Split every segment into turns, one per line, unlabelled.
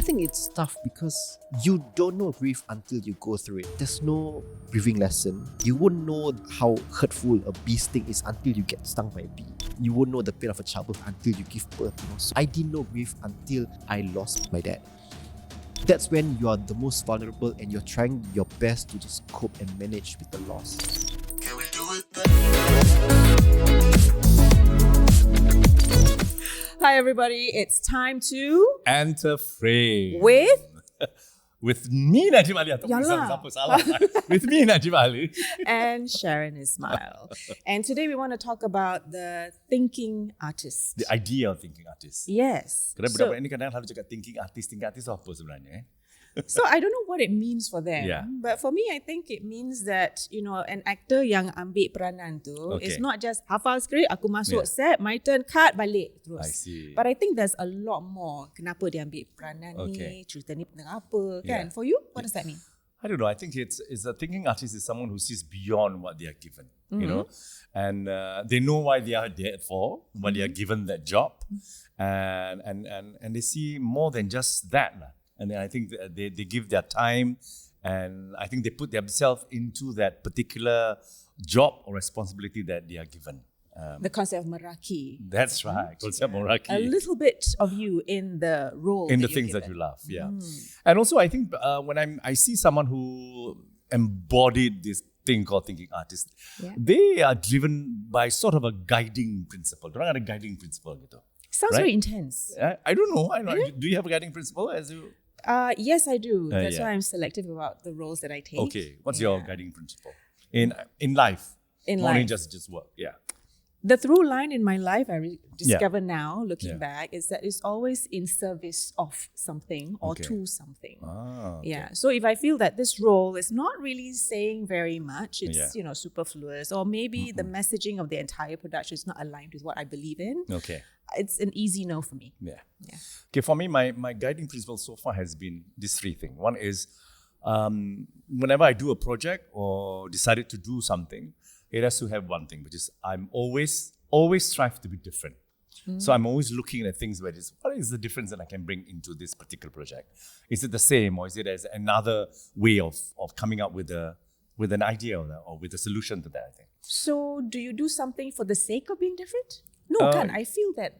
think it's tough because you don't know grief until you go through it. There's no grieving lesson. You won't know how hurtful a bee sting is until you get stung by a bee. You won't know the pain of a childbirth until you give birth. So I didn't know grief until I lost my dad. That's when you are the most vulnerable and you're trying your best to just cope and manage with the loss. Can we do it?
Hi everybody, it's time to
enter frame
with
me Najib Ali.
Yalah.
With me Najib Ali
and Sharon Ismail. And today we want to talk about the thinking artist.
The idea of thinking artist.
Yes.
Kerana budak-budak ni kadang selalu cakap thinking artist tu apa sebenarnya?
So I don't know what it means for them.
Yeah.
But for me, I think it means that, you know, an actor yang ambil peranan tu, it's not just hafal skrip, aku masuk set, my turn, cut, balik terus.
I see.
But I think there's a lot more. Kenapa dia ambil peranan ni, cerita ni tentang apa, kan? For you, what does that mean?
I don't know. I think it's a thinking artist is someone who sees beyond what they are given, you know, and they know why they are there for, why they are given that job, and they see more than just that. And then I think they give their time, and I think they put themselves into that particular job or responsibility that they are given.
The concept of meraki.
That's right, concept meraki.
A little bit of you in the role.
In the things that you love, yeah. And also, I think when I see someone who embodied this thing called thinking artist, they are driven by sort of a guiding principle. Dorang ada guiding principle gitu.
Sounds very intense.
I don't know. Do you have a guiding principle as you?
Yes, I do. That's why I'm selective about the roles that I take.
Okay, what's your guiding principle in life? Not just work. Yeah.
The through line in my life I discover now, looking back, is that it's always in service of something or to something. Yeah. So if I feel that this role is not really saying very much, it's you know, superfluous, or maybe the messaging of the entire production is not aligned with what I believe in.
Okay.
It's an easy no for me.
Yeah. Okay, for me, my guiding principle so far has been these three things. One is whenever I do a project or decided to do something, it has to have one thing, which is I'm always strive to be different. So I'm always looking at things where what is the difference that I can bring into this particular project? Is it the same, or is it as another way of coming up with an idea or with a solution to that, I think.
So do you do something for the sake of being different? No, I feel that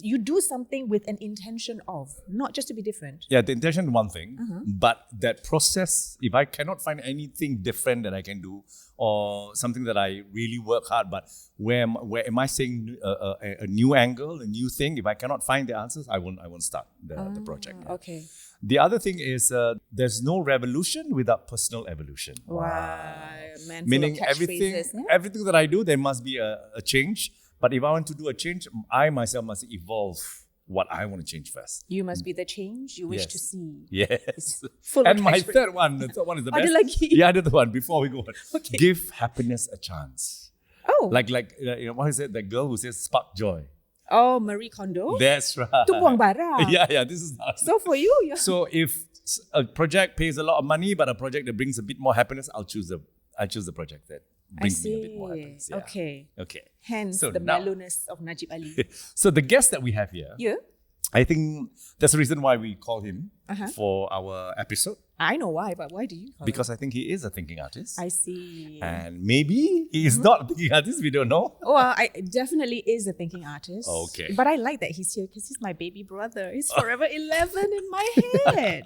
you do something with an intention of, not just to be different.
Yeah, the intention is one thing, but that process, if I cannot find anything different that I can do, or something that I really work hard, but where am I saying a new angle, a new thing? If I cannot find the answers, I won't start the project. Yeah.
Okay.
The other thing is there's no revolution without personal evolution.
Wow.
Meaning everything that I do, there must be a change. But if I want to do a change, I myself must evolve what I want to change first.
You must be the change you wish to see.
Yes.
And
my third one is the best.
Yeah,
the other one, before we go on.
Okay.
Give happiness a chance.
Oh.
Like you know, what is it? The girl who says spark joy.
Oh, Marie Kondo?
That's right.
Tu buang bara.
Yeah, this is not.
So for you,
So if a project pays a lot of money, but a project that brings a bit more happiness, I'll choose the project that brings me a bit more happiness. Yeah. Okay.
Hence
so
the
now,
mellowness of Najib Ali.
So the guest that we have here, I think that's the reason why we call him for our episode.
I know why, but why do you call him?
Because I think he is a thinking artist.
I see.
And maybe he is not a thinking artist, we don't know.
Well, I definitely is a thinking artist.
Okay.
But I like that he's here because he's my baby brother. He's forever 11 in my head.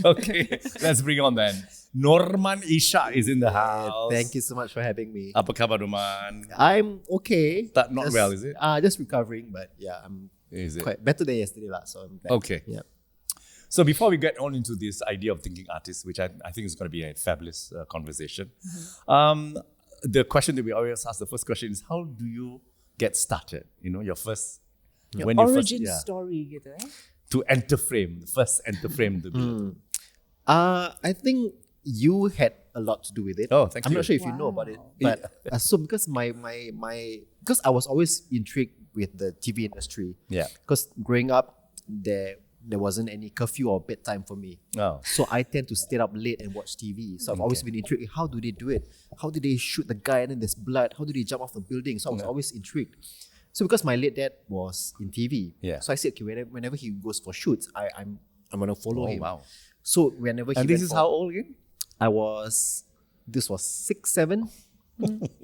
Okay, let's bring on then. Norman Ishak is in the house.
Thank you so much for having me.
Apa khabar, Norman?
I'm okay.
Not well, is it?
Just recovering, but yeah, I'm quite better than yesterday so I'm back.
Okay.
Yeah.
So before we get on into this idea of thinking artists, which I think is going to be a fabulous conversation, the question that we always ask, the first question is, how do you get started? You know, your first...
origin story gitu,
to enter frame, the first enter frame.
I think you had a lot to do with it.
Oh, thank you.
I'm not sure if you know about it, but so because because I was always intrigued with the TV industry.
Yeah.
Because growing up, there wasn't any curfew or bedtime for me.
Oh.
So I tend to stay up late and watch TV. So I've always been intrigued. How do they do it? How do they shoot the guy and then there's blood? How do they jump off the building? So I was always intrigued. So because my late dad was in TV, so I said, okay, whenever he goes for shoots, I'm I'm gonna follow him.
Wow.
So whenever he
And this
went
is
for-
how old again?
this was 6, 7.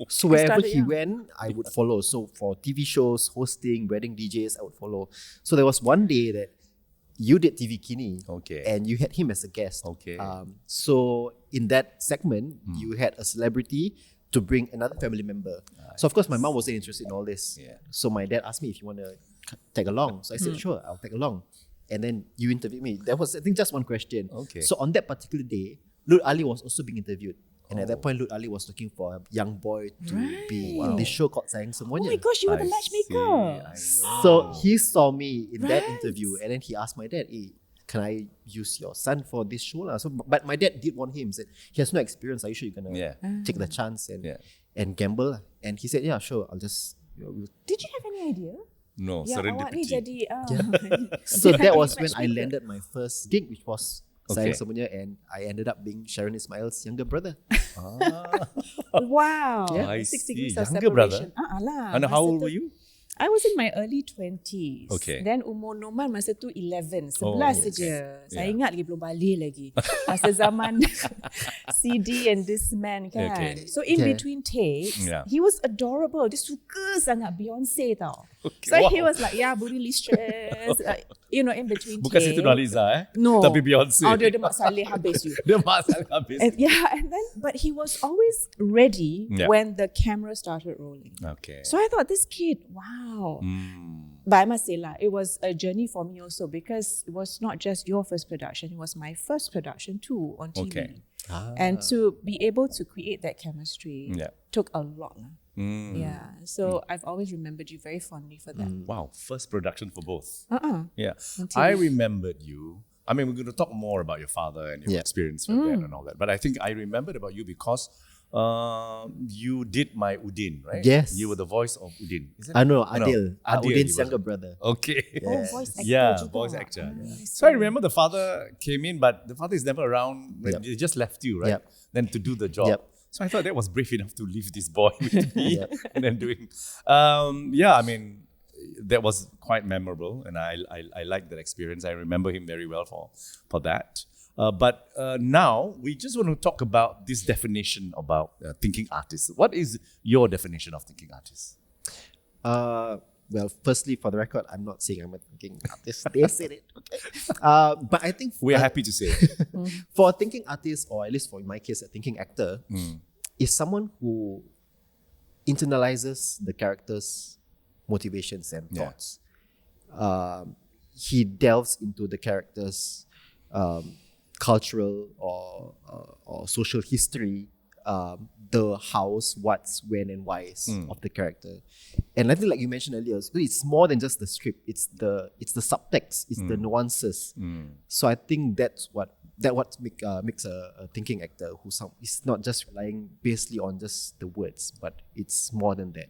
So wherever
started
he
young.
went, I would follow. So for TV shows, hosting, wedding DJs, I would follow. So there was one day that you did TV Kini,
Okay.
and you had him as a guest.
Okay.
So in that segment, you had a celebrity to bring another family member. So of course, my mom wasn't interested in all this.
Yeah.
So my dad asked me if you want to tag along. So I said, sure, I'll tag along. And then you interviewed me. There was, I think, just one question.
Okay.
So on that particular day, Lut Ali was also being interviewed. And at that point, Lut Ali was looking for a young boy to be in this show called Sayang
Oh
Semuanya.
my gosh, you were the
I
matchmaker.
see, I know.
So he saw me in that
Right.
interview, and then he asked my dad, hey, can I use your son for this show? Lah? So, but my dad did want him. Said he has no experience. Are you sure you're gonna
Yeah.
take the chance
Yeah.
and gamble? Lah?" And he said, yeah, sure. I'll just.
Did you have any idea?
No,
Ya, awak ni
serendipity.
jadi
So that was when I
matchmaker.
landed my first gig, which was Sayang
Okay.
Semuanya, and I ended up being Sharon Ismail's younger brother.
Wow.
Yeah, I
6
see.
degrees of
Younger brother.
separation. Lah.
And
masa
how old
tu-
were you?
I was in my early 20s.
Okay.
Then umur Noman masa tu 11, 11
Oh,
saja. Saya
Yeah.
ingat lagi belum balik lagi. Masa zaman CD and Discman kan.
Okay.
So in
Yeah.
between takes,
Yeah.
he was adorable. Dia suka sangat Beyonce tau.
Okay,
So
wow.
he was like, yeah, booty stress. In between
Bukan
takes.
Siti Nurhaliza
No.
Tapi Beyonce.
Oh, dia Mak Saleh habis you.
Dia masalah habis.
And then, but he was always ready
Yeah.
when the camera started rolling.
Okay.
So I thought, this kid, wow.
Mm.
But I must say, it was a journey for me also because it was not just your first production, it was my first production too on TV.
Okay.
And to be able to create that chemistry
Yeah.
took a lot. Lah.
Mm.
Yeah. So I've always remembered you very fondly for that.
Wow, first production for both. Yeah.
On TV.
I remembered you. I mean, we're going to talk more about your father and your
Yeah.
experience with that and all that. But I think I remembered about you because you did my Udin, right?
Yes.
You were the voice of Udin. Is that
I know,
No,
Adil,
Adil,
Udin's
he was-
younger brother.
Okay.
Oh, voice actor.
Yeah,
juga.
voice actor.
Ah, I
So I
see.
remember the father came in, but the father is never around.
Yep.
They just left you, right?
Yep.
Then to do the job.
Yep.
So I thought that was brave enough to leave this boy with me
Yep.
and then doing. Yeah, I mean, that was quite memorable, and I liked that experience. I remember him very well for that. But now we just want to talk about this definition about thinking artist. What is your definition of thinking artist?
Well, firstly, for the record, I'm not saying I'm a thinking artist. They said it. Okay. But I think
We are happy to say.
for a thinking artist, or at least for in my case, a thinking actor, is someone who internalizes the character's motivations and
Yeah.
thoughts. He delves into the character's cultural or social history, the hows, what's, when, and why's of the character. And I think, like you mentioned earlier, it's more than just the script. It's the subtext. It's the nuances. So I think that's what makes a thinking actor who is not just relying basically on just the words, but it's more than that.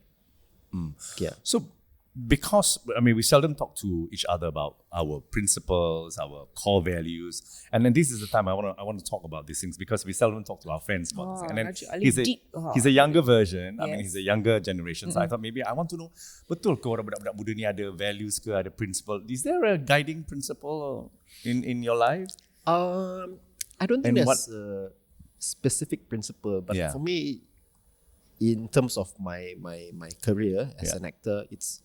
Yeah.
So, because I mean, we seldom talk to each other about our principles, our core values, and then this is the time I want to talk about these things because we seldom talk to our friends about this. And then
actually
he's a
deep.
he's a younger version. I mean,
Yes.
he's a younger generation. So I thought maybe I want to know, betul ke orang budak-budak muda ni ada values ke, ada principle? Is there a guiding principle in your life?
I don't think
And
there's a specific principle, but
Yeah.
for me, in terms of my career as
Yeah.
an actor, it's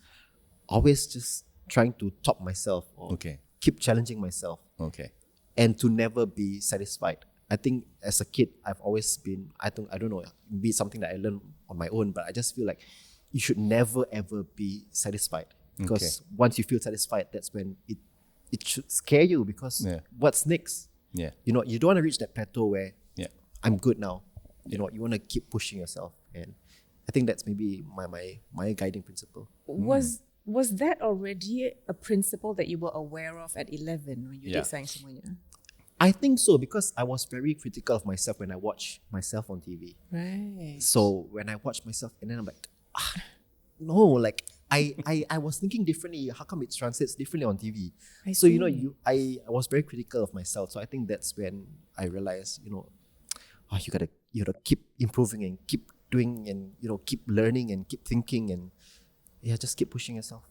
always just trying to top myself or
Okay.
keep challenging myself
Okay.
and to never be satisfied. I think as a kid, I've always been, I don't know, be it something that I learned on my own, but I just feel like you should never ever be satisfied because once you feel satisfied, that's when it should scare you because
Yeah.
what's next?
Yeah.
You know, you don't want to reach that plateau where
Yeah.
I'm good now. You know, you want to keep pushing yourself, and I think that's maybe my guiding principle.
Was that already a principle that you were aware of at 11 when you
Yeah.
did Sayang Semuanya?
I think so because I was very critical of myself when I watched myself on TV.
Right.
So when I watch myself, and then I'm like, no, like I was thinking differently. How come it translates differently on TV?
I
So you know,
see.
I was very critical of myself. So I think that's when I realized, you know, you gotta keep improving and keep doing and keep learning and keep thinking and just keep pushing yourself.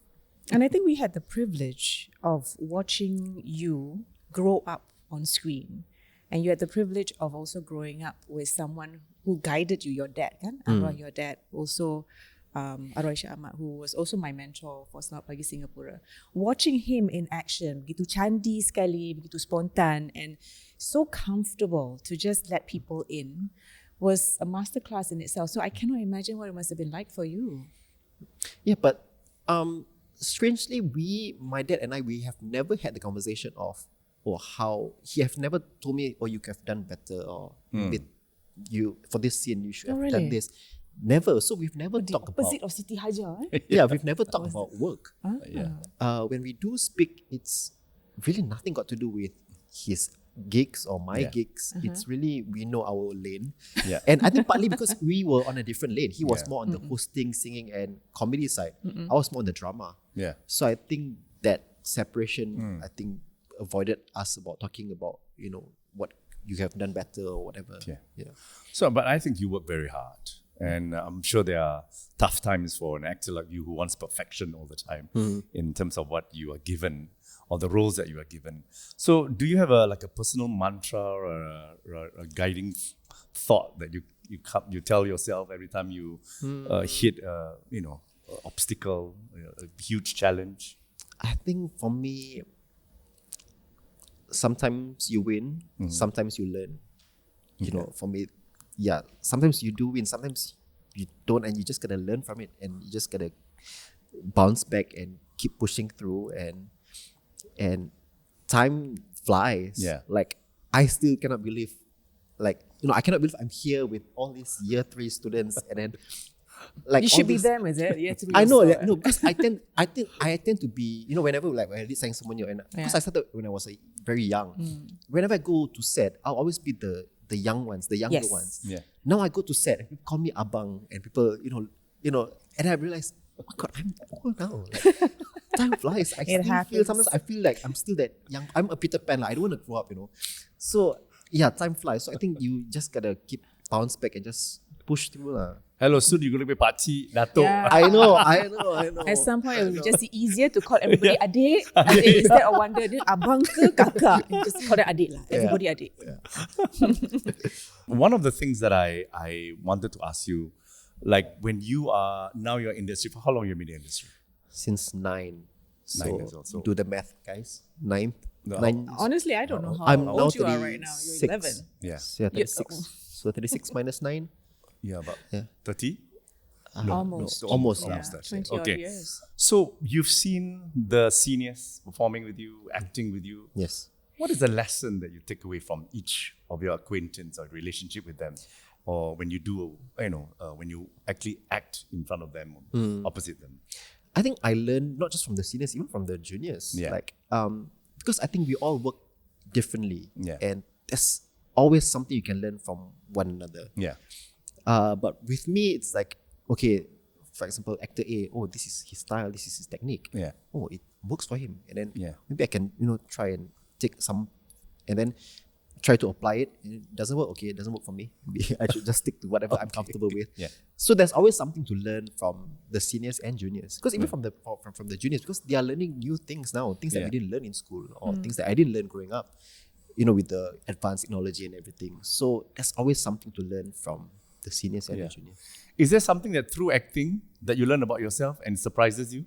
And I think we had the privilege of watching you grow up on screen. And you had the privilege of also growing up with someone who guided you, your dad, kan? Arwah your dad, also Arwah Ishak Ahmat, who was also my mentor for Selamat Pagi Singapura. Watching him in action, begitu candi sekali, begitu spontan, and so comfortable to just let people in, was a masterclass in itself. So I cannot imagine what it must have been like for you.
Yeah, but strangely, my dad and I, we have never had the conversation of, or how he have never told me, you could have done better, or you for this scene you should have done this. Never. So we've never talked about
opposite of Siti Hajar.
Yeah, we've never talked about work. When we do speak, it's really nothing got to do with his gigs or my gigs. It's really, we know our lane. Yeah. And I think partly because we were on a different lane. He was more on the hosting, singing and comedy side. I was more on the drama. Yeah. So I think that separation, I think, avoided us about talking about, what you have done better or whatever. Yeah.
So, but I think you work very hard. And I'm sure there are tough times for an actor like you who wants perfection all the time in terms of what you are given or the roles that you are given. So do you have a personal mantra or a guiding thought that you tell yourself every time you hit obstacle, a huge challenge?
I think for me, sometimes you win, sometimes you learn. For me, sometimes you do win, sometimes you don't, and you just gotta learn from it, and you just gotta bounce back and keep pushing through, and time flies. Yeah. Like, I still cannot believe, I cannot believe I'm here with all these year 3 students, and then
you should be them, is it? You have to be
I know
yourself.
that. No, because I tend to be, whenever when I did Sang Semuanya, and because I started when I was very young, whenever I go to set, I'll always be the young ones, the younger ones. Yeah. Now I go to set and people call me abang, and people, and I realize, oh my God, I'm old now. Time flies. Sometimes I feel like I'm still that young. I'm a Peter Pan. I don't want to grow up, So yeah, time flies. So I think you just gotta keep bounce back and just push through.
Hello, soon you're going to be Pakcik, Datuk.
Yeah.
I know.
At some point, it will be just easier to call everybody adik instead of wonder, dia abang ke kakak. Just call them adik lah. Everybody adik.
One of the things that I wanted to ask you, like when you're in the industry, for how long have you been in the industry?
Since 9.
9 years old. So
do the math, guys. 9.
No.
9.
Honestly, I don't know how
I'm
old
now
you are right now. You're 11.
Yeah.
Yeah, 36. So 36 minus 9.
Yeah, about 30?
Almost.
Almost.
20 odd years.
So you've seen the seniors performing with you, acting with you.
Yes.
What is the lesson that you take away from each of your acquaintance or relationship with them? Or when you do, when you actually act in front of them, opposite them?
I think I learned not just from the seniors, even from the juniors.
Yeah.
Because I think we all work differently.
Yeah.
And there's always something you can learn from one another.
Yeah.
But with me, it's like, okay, for example, actor A, this is his style, this is his technique.
Yeah.
Oh, it works for him. And then maybe I can, try and take some, and then try to apply it. It doesn't work, okay, it doesn't work for me. Maybe I should just stick to whatever I'm comfortable with.
Yeah.
So there's always something to learn from the seniors and juniors. Because even from the juniors, because they are learning new things now, things that we didn't learn in school, or things that I didn't learn growing up, with the advanced technology and everything. So there's always something to learn from the seniors and the juniors.
Is there something that through acting that you learn about yourself and surprises you?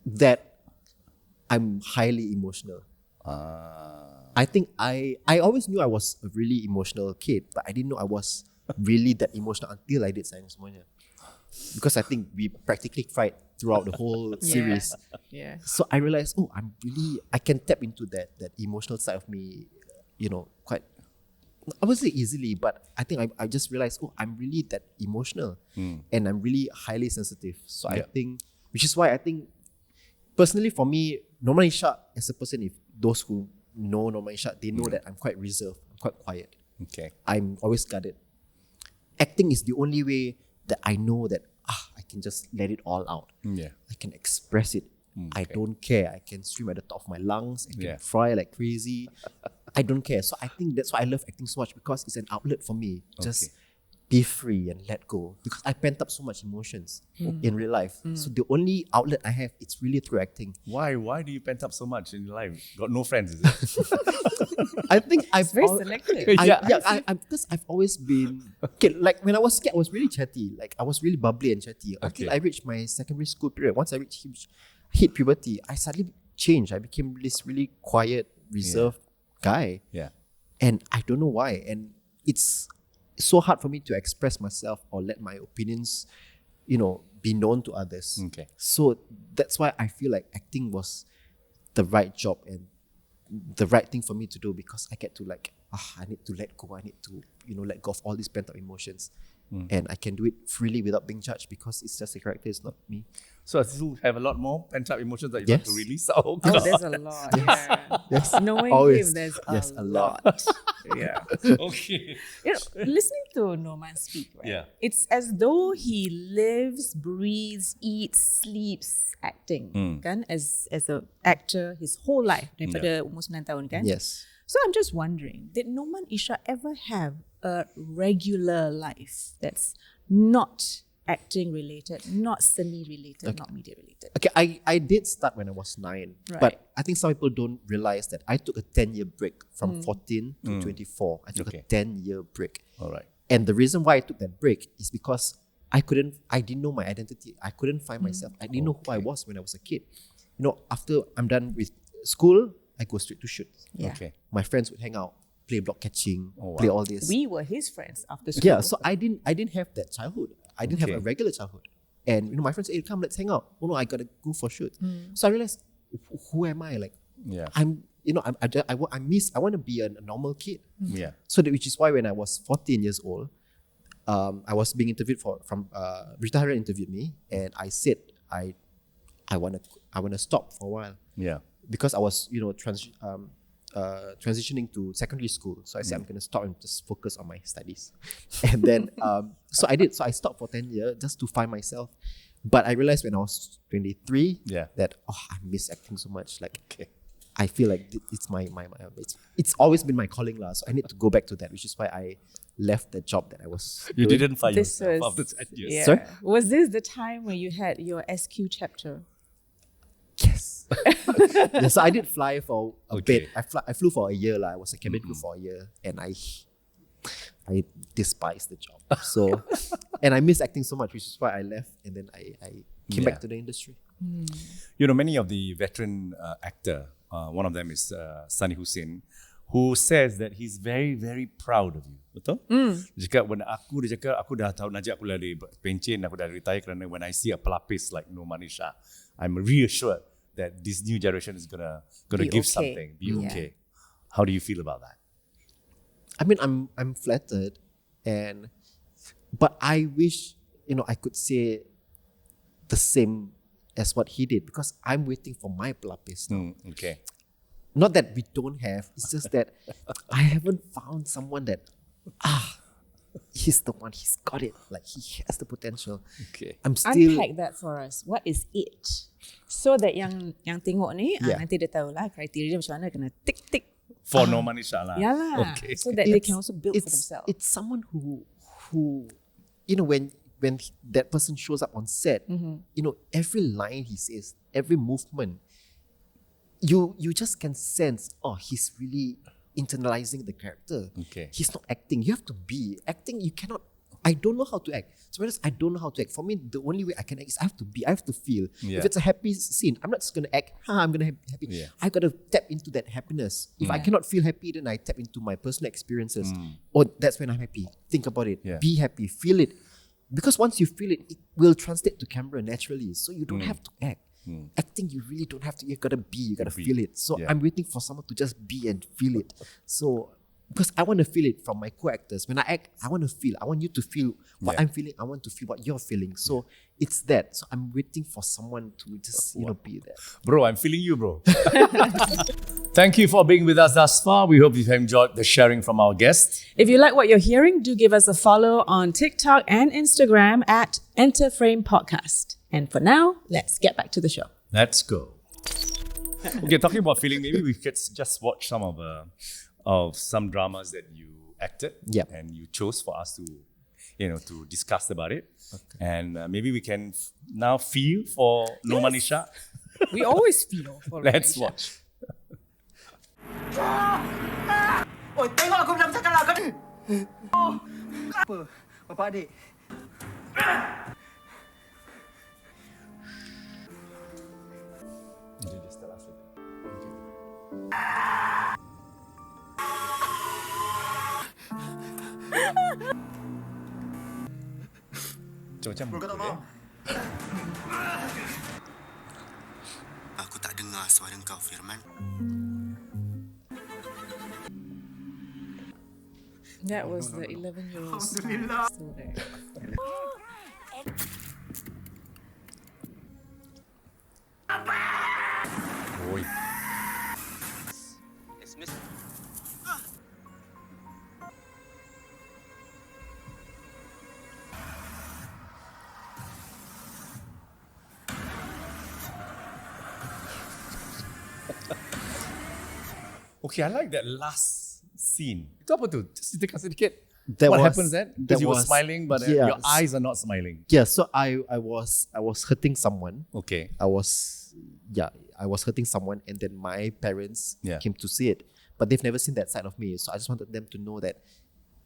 That I'm highly emotional. I think I always knew I was a really emotional kid, but I didn't know I was really that emotional until I did Sayang Semuanya. Because I think we practically cried throughout the whole series.
Yeah.
So I realized, I can tap into that emotional side of me, quite, I wouldn't say easily, but I think I just realized, I'm really that emotional and I'm really highly sensitive. So I think, which is why I think, personally for me, Norman Ishak as a person, if those who know Norman Ishak, they know that I'm quite reserved, I'm quite quiet.
Okay.
I'm always guarded. Acting is the only way that I know that I can just let it all out.
Yeah.
I can express it. I don't care. I can scream at the top of my lungs. I can cry like crazy. I don't care. So I think that's why I love acting so much, because it's an outlet for me. Just be free and let go, because I pent up so much emotions in real life. So the only outlet I have, it's really through acting.
Why? Why do you pent up so much in your life? Got no friends, is it?
I think I've
Very selective.
Because I've always been like when I was kid, I was really chatty. Like I was really bubbly and chatty until I reached my secondary school period. Once I hit puberty, I suddenly changed. I became this really quiet, reserved guy.
Yeah.
And I don't know why. And it's so hard for me to express myself or let my opinions, be known to others.
Okay.
So that's why I feel like acting was the right job and the right thing for me to do, because I get to I need to let go. I need to, let go of all these pent up emotions. And I can do it freely without being judged, because it's just a character, it's not me.
So I still have a lot more pent up emotions that you want to release. Oh,
God. There's a lot. Yeah.
Yes.
Knowing
Always.
him, there's
Yes,
a lot. Yeah.
Okay.
Listening to Noman speak, right?
Yeah.
It's as though he lives, breathes, eats, sleeps acting, kan? As an actor his whole life, daripada umur 9 tahun, kan?
Yes.
So I'm just wondering, did Noman Ishak ever have a regular life that's not acting related, not semi related, not media related?
Okay, I did start when I was 9,
Right.
but I think some people don't realize that I took a 10-year break from 14 to 24. I took a 10-year break.
All right.
And the reason why I took that break is because I didn't know my identity. I couldn't find myself. I didn't know who I was when I was a kid. After I'm done with school, I go straight to shoot.
Yeah.
Okay.
My friends would hang out, play block catching, play all this.
We were his friends after school.
Yeah, so I didn't have that childhood. I didn't have a regular childhood. And my friends said, hey, come, let's hang out. Oh no, I gotta go for shoot. So I realized, who am I? Like, I want to be a normal kid.
Yeah.
So which is why when I was 14 years old, I was being interviewed from Rita Hara interviewed me, and I said I wanna stop for a while.
Yeah.
Because I was transitioning to secondary school. So I said, I'm going to stop and just focus on my studies. And then, so I did. So I stopped for 10 years just to find myself. But I realized when I was 23 that, I miss acting so much. Like, I feel like it's it's always been my calling. So I need to go back to that, which is why I left the job that I was
You
doing.
didn't find yourself after 10 years.
Yeah.
Sorry?
Was this the time when you had your SQ chapter?
Yes. Yeah, so I did fly for a
Okay.
bit. I flew for a year. I was a cabin crew for a year, and I despised the job. So, and I miss acting so much, which is why I left, and then I came back to the industry.
Many of the veteran actor, one of them is Sunny Hussein, who says that he's very, very proud of you. Betul? Dia cakap, aku dah tahu najak aku dari pencen, aku dah retire kerana when I see a pelapis like Noman Ishak, I'm reassured that this new generation is gonna
Be
give
okay.
something, be okay. How do you feel about that?
I mean, I'm flattered, but I wish I could say the same as what he did, because I'm waiting for my pelapis now.
Okay.
Not that we don't have, it's just that I haven't found someone that he's the one, he's got it, like he has the potential.
Okay.
I'm still
Unpack that for us. What is it? So that yang tengok ni nanti dia tahu lah kriteria macam mana kena tick
For Noman Ishak lah.
Yalah.
Okay.
So that they can also build for themselves.
It's someone who when that person shows up on set, every line he says, every movement, you just can sense, he's really internalizing the character.
Okay.
He's not acting. You have to be. Acting, you cannot. I don't know how to act. To be honest, I don't know how to act. For me, the only way I can act is I have to be. I have to feel.
Yeah.
If it's a happy scene, I'm not just going to act, I'm going to be happy.
Yeah.
I got to tap into that happiness. If I cannot feel happy, then I tap into my personal experiences. That's when I'm happy. Think about it.
Yeah.
Be happy. Feel it. Because once you feel it, it will translate to camera naturally. So you don't have to act. Acting, you really don't have to. You gotta be. You gotta feel it. So I'm waiting for someone to just be and feel it. So because I want to feel it from my co-actors. When I act, I want to feel. I want you to feel what I'm feeling. I want to feel what you're feeling. So it's that. So I'm waiting for someone to just be there.
Bro, I'm feeling you, bro. Thank you for being with us thus far. We hope you've enjoyed the sharing from our guests.
If you like what you're hearing, do give us a follow on TikTok and Instagram at Enter Frame Podcast. And for now, let's get back to the show.
Let's go. Okay, talking about feeling, maybe we could just watch some of some dramas that you acted
Yep.
and you chose for us to to discuss about it. Okay. And maybe we can now feel for Noman Ishak.
We always feel for
Let's
Ishak.
watch.
Oi, tengok aku bilang cakap lah kau ni. Apa? Bapak adik.
Macam
Kau tak faham? Aku tak dengar suara kau, Firman.
That was the 11-year-old
Alhamdulillah.
still there.
Oi. Okay, I like that last scene. Itu apa tu? Just ceritakan sedikit. What happens then? Because you were smiling, but your eyes are not smiling.
Yeah, so I was hurting someone.
Okay.
I was hurting someone, and then my parents
Yeah.
came to see it, but they've never seen that side of me. So I just wanted them to know that,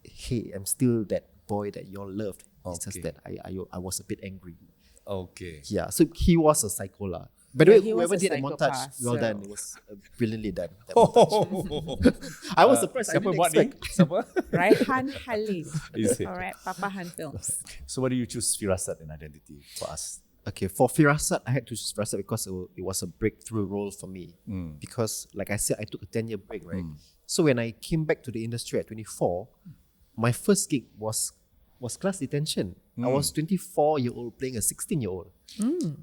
hey, I'm still that boy that you all loved. It's just
Okay.
that I was a bit angry.
Okay.
Yeah, so he was a psycho lah. By the
Yeah,
way,
he was
whoever
a
did the montage,
psychopath,
well
so-
done. It was brilliantly done. that montage. I was surprised. I
Siapa
didn't
buat ni?
expect.
Siapa?
Raihan Khalil.
Is it?
Alright, Papa Han Films.
So why do you choose Firasat and Identity for us?
Okay, for Firasat, I had to choose Firasat because it was a breakthrough role for me. Because, like I said, I took a 10-year break, right? So when I came back to the industry at 24, my first gig was class detention. I was 24-year-old playing a 16-year-old.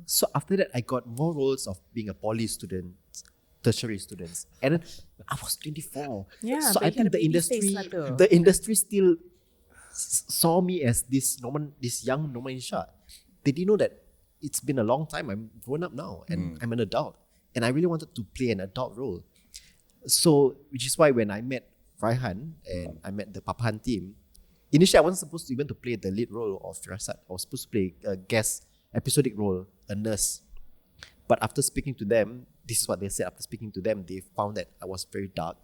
So after that, I got more roles of being a poly student, tertiary students, and then I was 24.
Yeah,
so
but
I
you had
think
a baby face
the
like that.
industry still saw me as this young Noman Ishak. They didn't know that it's been a long time. I'm grown up now, and I'm an adult, and I really wanted to play an adult role. So, which is why when I met Raihan and I met the Papahan team, initially I wasn't supposed to even to play the lead role of Firasat. I was supposed to play a guest episodic role, a nurse. But after speaking to them, this is what they said. After speaking to them, they found that I was very dark.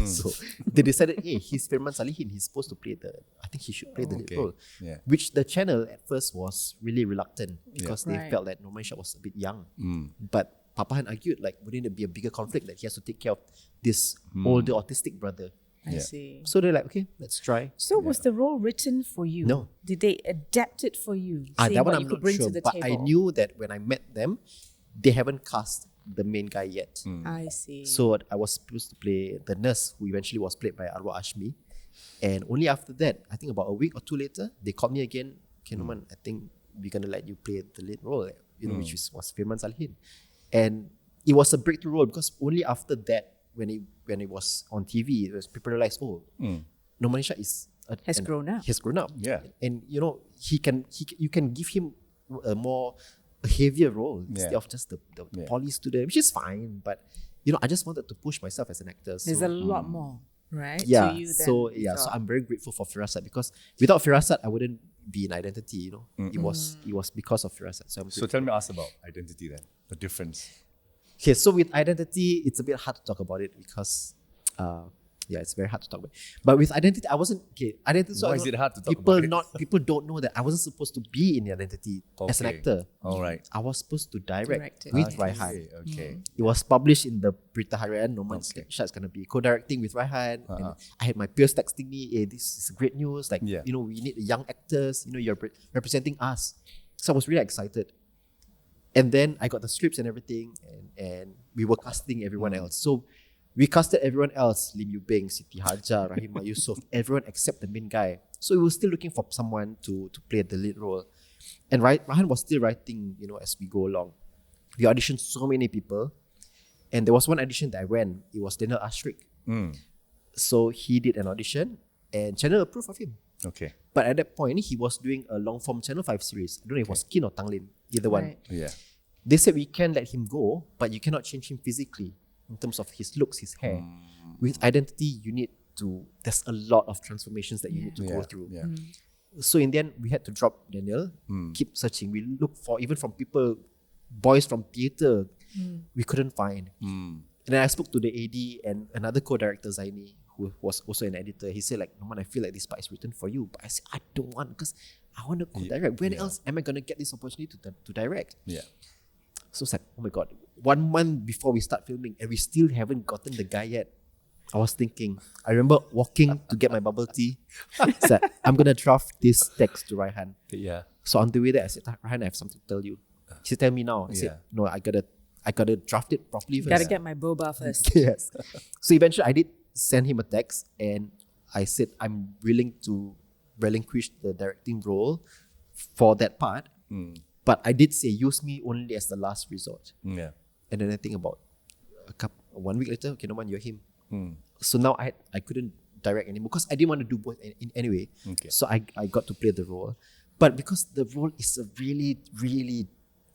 So they decided, hey, he's Firman Salihin. He's supposed to play I think he should play the lead
Okay.
role.
Yeah.
Which the channel at first was really reluctant because they
Right.
felt that Noman Ishak was a bit young. But Papahan argued, like, wouldn't it be a bigger conflict that he has to take care of this older autistic brother?
I
Yeah.
see.
So they're like, okay, let's try.
So was the role written for you?
No.
Did they adapt it for you? Seeing
That one
what
I'm
you could
not
bring
sure,
to the
but I
table?
knew that when I met them, they haven't cast the main guy yet.
I see.
So I was supposed to play the nurse, who eventually was played by Arwah Ashmi. And only after that, I think about a week or two later, they called me again. Okay, Noman, I think we're gonna let you play the lead role, which was Firman Salihin. And it was a breakthrough role because only after that, when it was on TV, people realized, oh, Noman Ishak
Has grown up.
Has grown up.
Yeah.
And you can give him a heavier role instead of just the poly student, which is fine. But I just wanted to push myself as an actor. So,
There's a lot more, right?
yeah.
To you than
So
we
so
thought.
I'm very grateful for Firasat because without Firasat, I wouldn't be in Identity. It was because of Firasat. So I'm
So tell me us about Identity then. The difference.
Okay, so with Identity, it's a bit hard to talk about it because, it's very hard to talk about. But with Identity, I wasn't Identity. So
Why
I
is
don't-
it hard to talk
people
about it?
People don't know that I wasn't supposed to be in Identity as an
Okay.
actor.
All right.
I was supposed to direct
Direct it.
with
Okay,
Raihan.
Okay.
It was published in the Berita Harian. Noman
Okay.
Ishak is gonna be co-directing with Raihan. And I had my peers texting me, "Hey, this is great news! Like,
Yeah.
we need young actors. You're representing us." So I was really excited. And then I got the scripts and everything, and we were casting everyone else. So we casted everyone else: Lim Yu Beng, Siti Hajar, Rahimah Yusof, everyone except the main guy. So we were still looking for someone to play the lead role. And Raihan was still writing, as we go along. We auditioned so many people, and there was one audition that I went. It was Daniel Ashrik. So he did an audition, and channel approved of him.
Okay.
But at that point, he was doing a long form Channel 5 series. I don't know if it was Kin or Tanglin, either one.
Right.
Yeah.
They said we can let him go, but you cannot change him physically in terms of his looks, his hair. With Identity, there's a lot of transformations that you need to go through.
Yeah.
So in the end, we had to drop Daniel, keep searching. We looked for, even from people, boys from theatre, we couldn't find. And then I spoke to the AD and another co-director, Zaini, who was also an editor. He said like, Norman, I feel like this part is written for you. But I said, I don't want, because I want to co-direct. When else am I going to get this opportunity to direct?
Yeah.
So it's like, oh my God, 1 month before we start filming and we still haven't gotten the guy yet. I was thinking, I remember walking to get my bubble tea. So I'm going to draft this text to Raihan.
Yeah.
So on the way there, I said, Raihan, I have something to tell you. He said, tell me now. I said, no, I gotta draft it properly first.
Gotta get my boba first.
Yes. So eventually I did send him a text and I said, I'm willing to relinquish the directing role for that part. But I did say, use me only as the last resort.
Yeah.
And then I think about 1 week later, okay, no man, you're him. So now I couldn't direct anymore because I didn't want to do both in anyway.
Okay.
So I got to play the role. But because the role is a really, really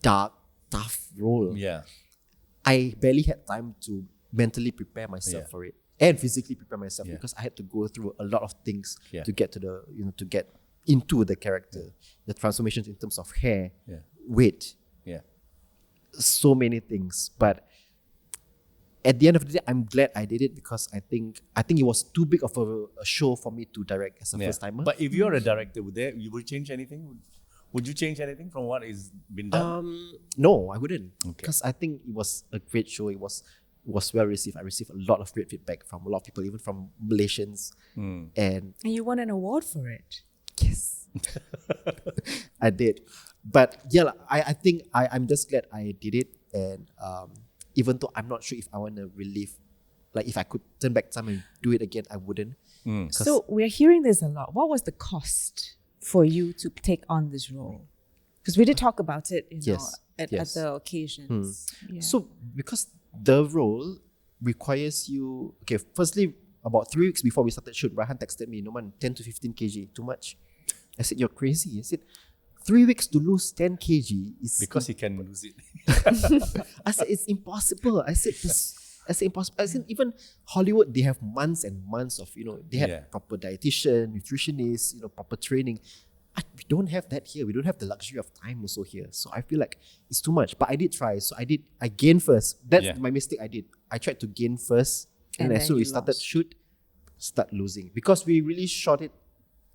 dark, tough role, I barely had time to mentally prepare myself for it and physically prepare myself because I had to go through a lot of things to get to the, to get into the character, the transformations in terms of hair, weight, so many things. But at the end of the day, I'm glad I did it because I think it was too big of a show for me to direct as a first timer.
But if you're a director, you would change anything? Would you change anything from what is been done?
No, I wouldn't. Because I think it was a great show. It was well received. I received a lot of great feedback from a lot of people, even from Malaysians. And
you won an award for it.
Yes. I did. But yeah, I think I'm just glad I did it. And even though I'm not sure if I want to relive, like if I could turn back time and do it again, I wouldn't.
So we're hearing this a lot. What was the cost for you to take on this role? Because we did talk about it at the occasions.
So because the role requires you, okay, firstly, about 3 weeks before we started shoot, Raihan texted me, Noman, 10 to 15 kg, too much. I said, you're crazy. I said, 3 weeks to lose 10 kg is...
Because he can lose it.
I said, it's impossible. I said, impossible. I said, even Hollywood, they have months and months of, they have proper dietitian, nutritionist, proper training. We don't have that here. We don't have the luxury of time also here. So I feel like it's too much. But I did try. So I gained first. That's my mistake I did. I tried to gain first. And as soon as we started shoot, start losing. Because we really shot it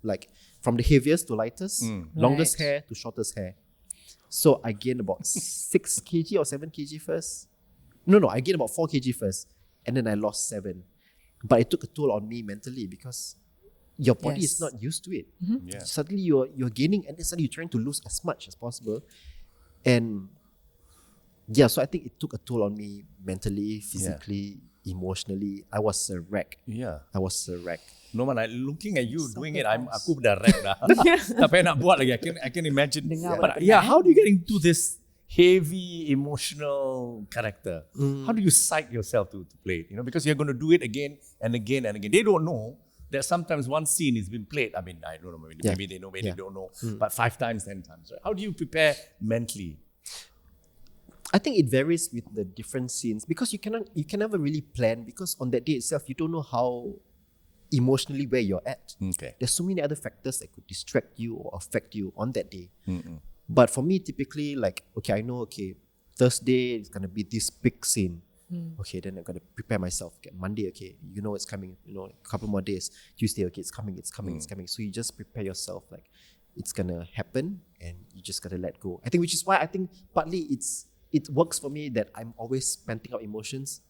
like from the heaviest to lightest, longest hair to shortest hair. So I gained about 6 kg or 7 kg first. No, I gained about 4 kg first. And then I lost 7. But it took a toll on me mentally because your body is not used to it. Suddenly you're gaining and then suddenly you're trying to lose as much as possible. And so I think it took a toll on me mentally, physically, emotionally. I was a wreck. I was a wreck.
No man, looking at you doing it, aku dah wreck dah. Tak payah nak buat lagi. I can imagine. But how do you get into this heavy emotional character? How do you psych yourself to play it? Because you're going to do it again and again and again. They don't know that sometimes one scene is being played. I mean, I don't know, maybe they know, maybe they don't know, but 5 times, 10 times. Right? How do you prepare mentally?
I think it varies with the different scenes because you can never really plan because on that day itself, you don't know how emotionally where you're at. There's so many other factors that could distract you or affect you on that day. But for me, typically, like, okay, I know, Thursday is going to be this big scene. Okay, then I'm going to prepare myself. Okay, Monday, okay, it's coming, a couple more days. Tuesday, okay, it's coming. So you just prepare yourself, like, it's going to happen and you just got to let go. I think, which is why I think partly it works for me that I'm always venting out emotions.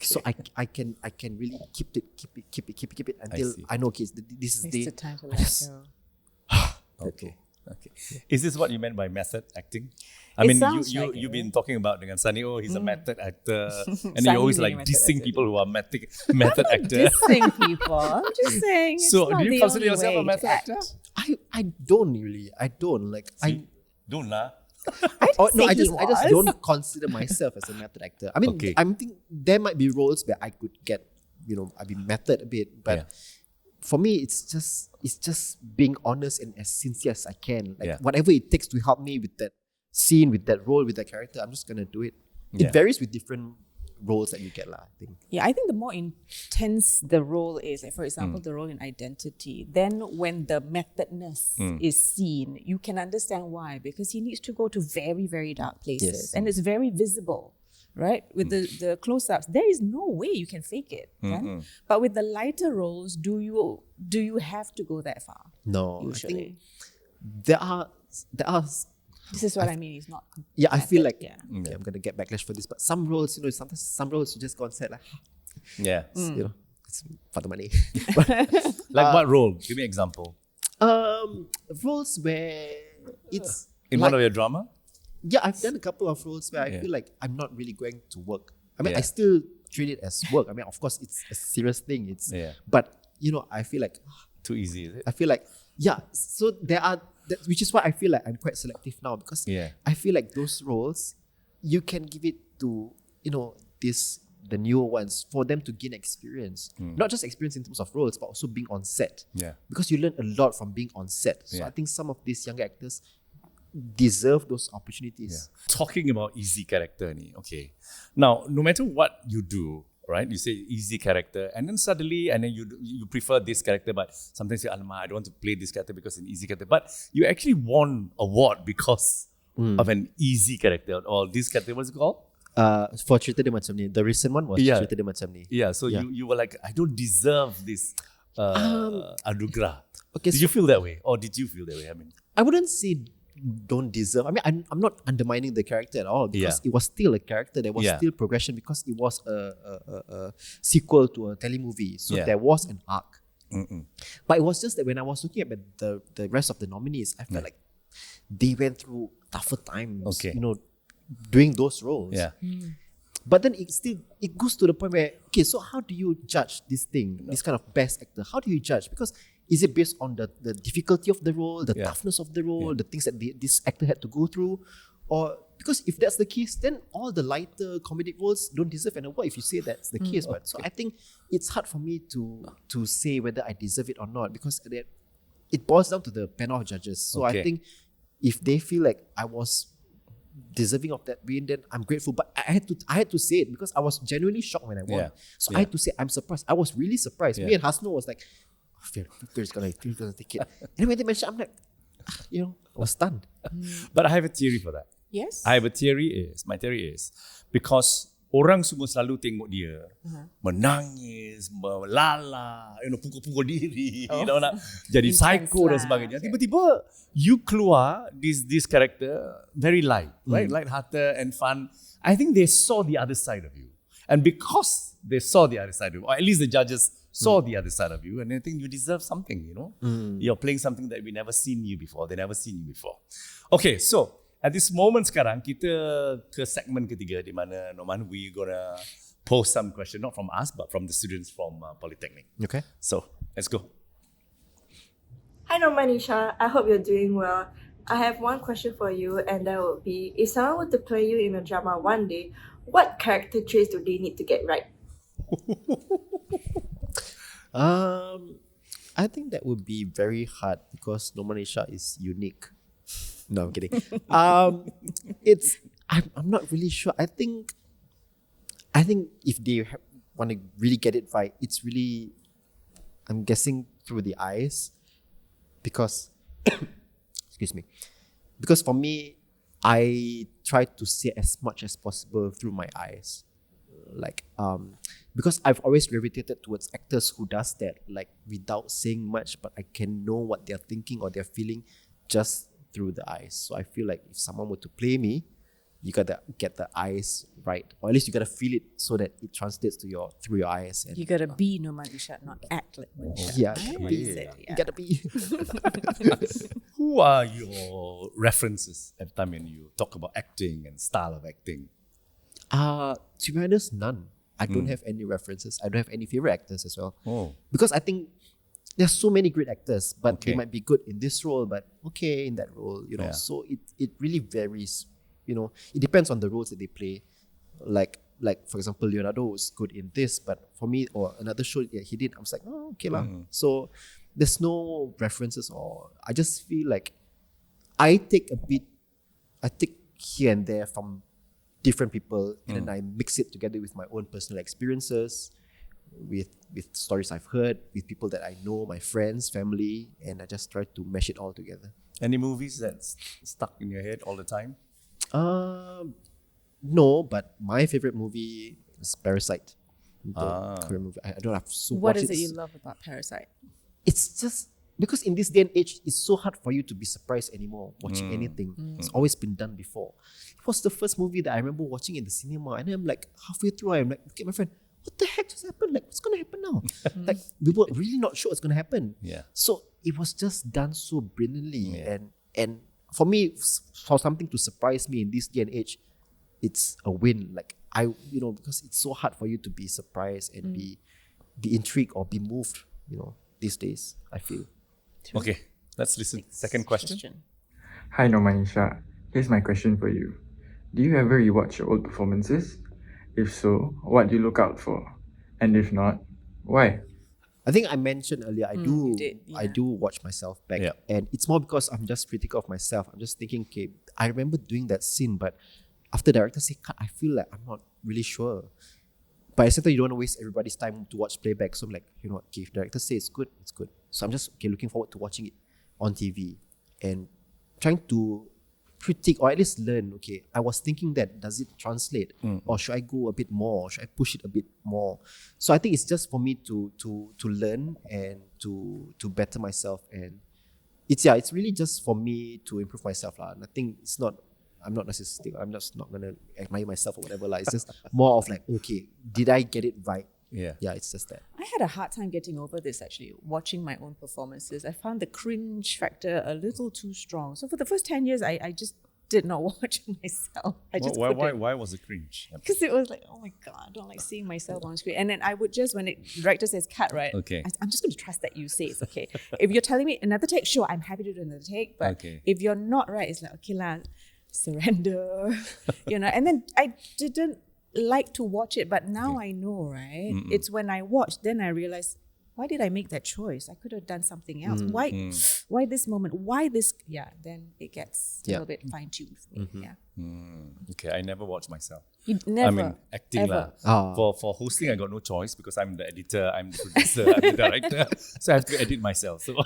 So I can really keep it until I know, okay, this is the
time to let go.
Okay. Is this what you meant by method acting? I mean, you've been talking about dengan Sunny, he's a method actor. And you always like dissing people who are method actor.
Dissing people. I'm just saying.
So do you consider yourself a method actor?
I don't really. I don't. Like,
don't lah.
I just don't consider myself as a method actor. I mean, I think there might be roles where I could get, I'd be method a bit, but for me, it's just being honest and as sincere as I can. Like whatever it takes to help me with that scene, with that role, with that character, I'm just gonna do it. It varies with different roles that you get lah, I think.
Yeah, I think the more intense the role is, like for example, the role in Identity, then when the methodness is seen, you can understand why, because he needs to go to very, very dark places, and it's very visible, right? With the close-ups, there is no way you can fake it. Kan? But with the lighter roles, do you have to go that far?
No,
usually.
I think there are.
This is what I mean. It's not.
Yeah, I feel like
yeah.
I'm gonna get backlash for this, but some roles, sometimes some roles you just go on set like, it's for the money.
Like what role? Give me an example.
Roles where it's
In
like,
one of your drama?
yeah, I've done a couple of roles where I feel like I'm not really going to work. I mean,
Yeah.
I still treat it as work. I mean, of course, it's a serious thing. But I feel like
Too easy, is it?
I feel like so there are which is why I feel like I'm quite selective now, because I feel like those roles you can give it to the newer ones for them to gain experience, not just experience in terms of roles, but also being on set. Because you learn a lot from being on set. So I think some of these younger actors deserve those opportunities.
Talking about easy character ni, okay. Now, no matter what you do, right? You say easy character, and then suddenly, you prefer this character, but sometimes you say, I don't want to play this character because it's an easy character. But you actually won award because of an easy character, or this character, what's it called?
For Cerita Dia Macam Ni, the recent one was Cerita Dia Macam Ni.
Yeah, so you were like, I don't deserve this anugerah.
Okay,
did you feel that way, or did you feel that way? I mean,
I wouldn't say don't deserve. I mean, I'm not undermining the character at all, because it was still a character. There was still progression, because it was a sequel to a telemovie. So there was an arc. But it was just that when I was looking at the rest of the nominees, I felt like they went through tougher times, doing those roles. But then it goes to the point where, okay, so how do you judge this thing, this kind of best actor? How do you judge? Because is it based on the difficulty of the role, the toughness of the role, the things that this actor had to go through? Or because if that's the case, then all the lighter comedic roles don't deserve an award if you say that's the case. But so I think it's hard for me to say whether I deserve it or not, because it boils down to the panel of judges. So I think if they feel like I was deserving of that win, then I'm grateful. But I had to say it, because I was genuinely shocked when I won. So I had to say I'm surprised. I was really surprised. Me and Hasno was like, Victor's gonna take it. And when they mentioned, I'm like, I was stunned.
But I have a theory for that.
Yes.
My theory is because orang semua selalu tengok dia menangis, melala, pukul-pukul diri, nak jadi psycho dan sebagainya. Tiba-tiba you keluar this character very light, right? Light-hearted and fun. I think they saw the other side of you. And because they saw the other side of you, or at least the judges saw the other side of you, and I think you deserve something, You're playing something that we never seen you before. They never seen you before. Okay, so at this moment sekarang, kita ke segmen ketiga di mana Norman, we gonna pose some question, not from us, but from the students from Polytechnic.
Okay.
So, let's go.
Hi Norman, Ishak. I hope you're doing well. I have one question for you, and that would be, if someone were to play you in a drama one day, what character traits do they need to get right?
I think that would be very hard, because Norman Ishak is unique. No, I'm kidding. I'm not really sure. I think if they want to really get it right, it's really, I'm guessing, through the eyes, because excuse me, because for me, I try to see as much as possible through my eyes, because I've always gravitated towards actors who does that, like without saying much, but I can know what they're thinking or they're feeling just through the eyes. So I feel like if someone were to play me, you gotta get the eyes right, or at least you gotta feel it so that it translates to through your eyes. And
you gotta be Norman Ishak, not act like Norman Ishak.
You gotta be.
Who are your references every time when you talk about acting and style of acting?
To be honest, none. I don't have any references. I don't have any favorite actors as well. Because I think there's so many great actors, but they might be good in this role, but okay in that role, So it really varies. It depends on the roles that they play. Like for example, Leonardo was good in this, but for me, or another show that he did, I was like, oh, okay lah. So there's no references, or I just feel like I take here and there from different people, and then I mix it together with my own personal experiences, with stories I've heard, with people that I know, my friends, family, and I just try to mesh it all together.
Any movies that's stuck in your head all the time?
No, but my favorite movie is Parasite. The Korean movie. I don't have so
What
watch
is it you love about Parasite?
It's just because in this day and age, it's so hard for you to be surprised anymore watching anything. It's always been done before. It was the first movie that I remember watching in the cinema, and then I'm like halfway through, I'm like, look at my friend, what the heck just happened? Like, what's gonna happen now? Like, we were really not sure what's gonna happen.
Yeah.
So it was just done so brilliantly, and for me, for something to surprise me in this day and age, it's a win. Like because it's so hard for you to be surprised and be intrigued or be moved. These days, I feel.
Okay, let's listen. Second question.
Hi Norman Ishak. Here's my question for you. Do you ever rewatch your old performances? If so, what do you look out for? And if not, why?
I think I mentioned earlier, I do watch myself back.
Yeah.
And it's more because I'm just critical of myself. I'm just thinking, okay, I remember doing that scene, but after the director say cut, I feel like I'm not really sure. But at the same time, you don't want to waste everybody's time to watch playback. So I'm like, you know what, okay, if the director says it's good, it's good. So I'm just looking forward to watching it on TV and trying to critique or at least learn, okay, I was thinking that, does it translate? Or should I go a bit more? Should I push it a bit more? So I think it's just for me to learn and to better myself. And it's really just for me to improve myself. And I think I'm not narcissistic. I'm just not going to admire myself or whatever. It's just more of like, okay, did I get it right?
Yeah,
it's just that.
I had a hard time getting over this actually, watching my own performances. I found the cringe factor a little too strong. So for the first 10 years, I just did not watch myself.
Why was it cringe?
Because it was like, oh my God, I don't like seeing myself on screen. And then I would just, when the director says cut, right?
Okay.
I'm just going to trust that you say it's okay. If you're telling me another take, sure, I'm happy to do another take. But if you're not right, it's like, okay lah, surrender, and then I didn't like to watch it, but now I know, right? It's when I watched, then I realized, why did I make that choice? I could have done something else. Why this moment? Why this? Yeah, then it gets a little bit fine-tuned for me.
Okay, I never watch myself.
You never,
I mean, acting
ever.
For hosting, I got no choice because I'm the editor, I'm the producer, I'm the director, so I have to edit myself. So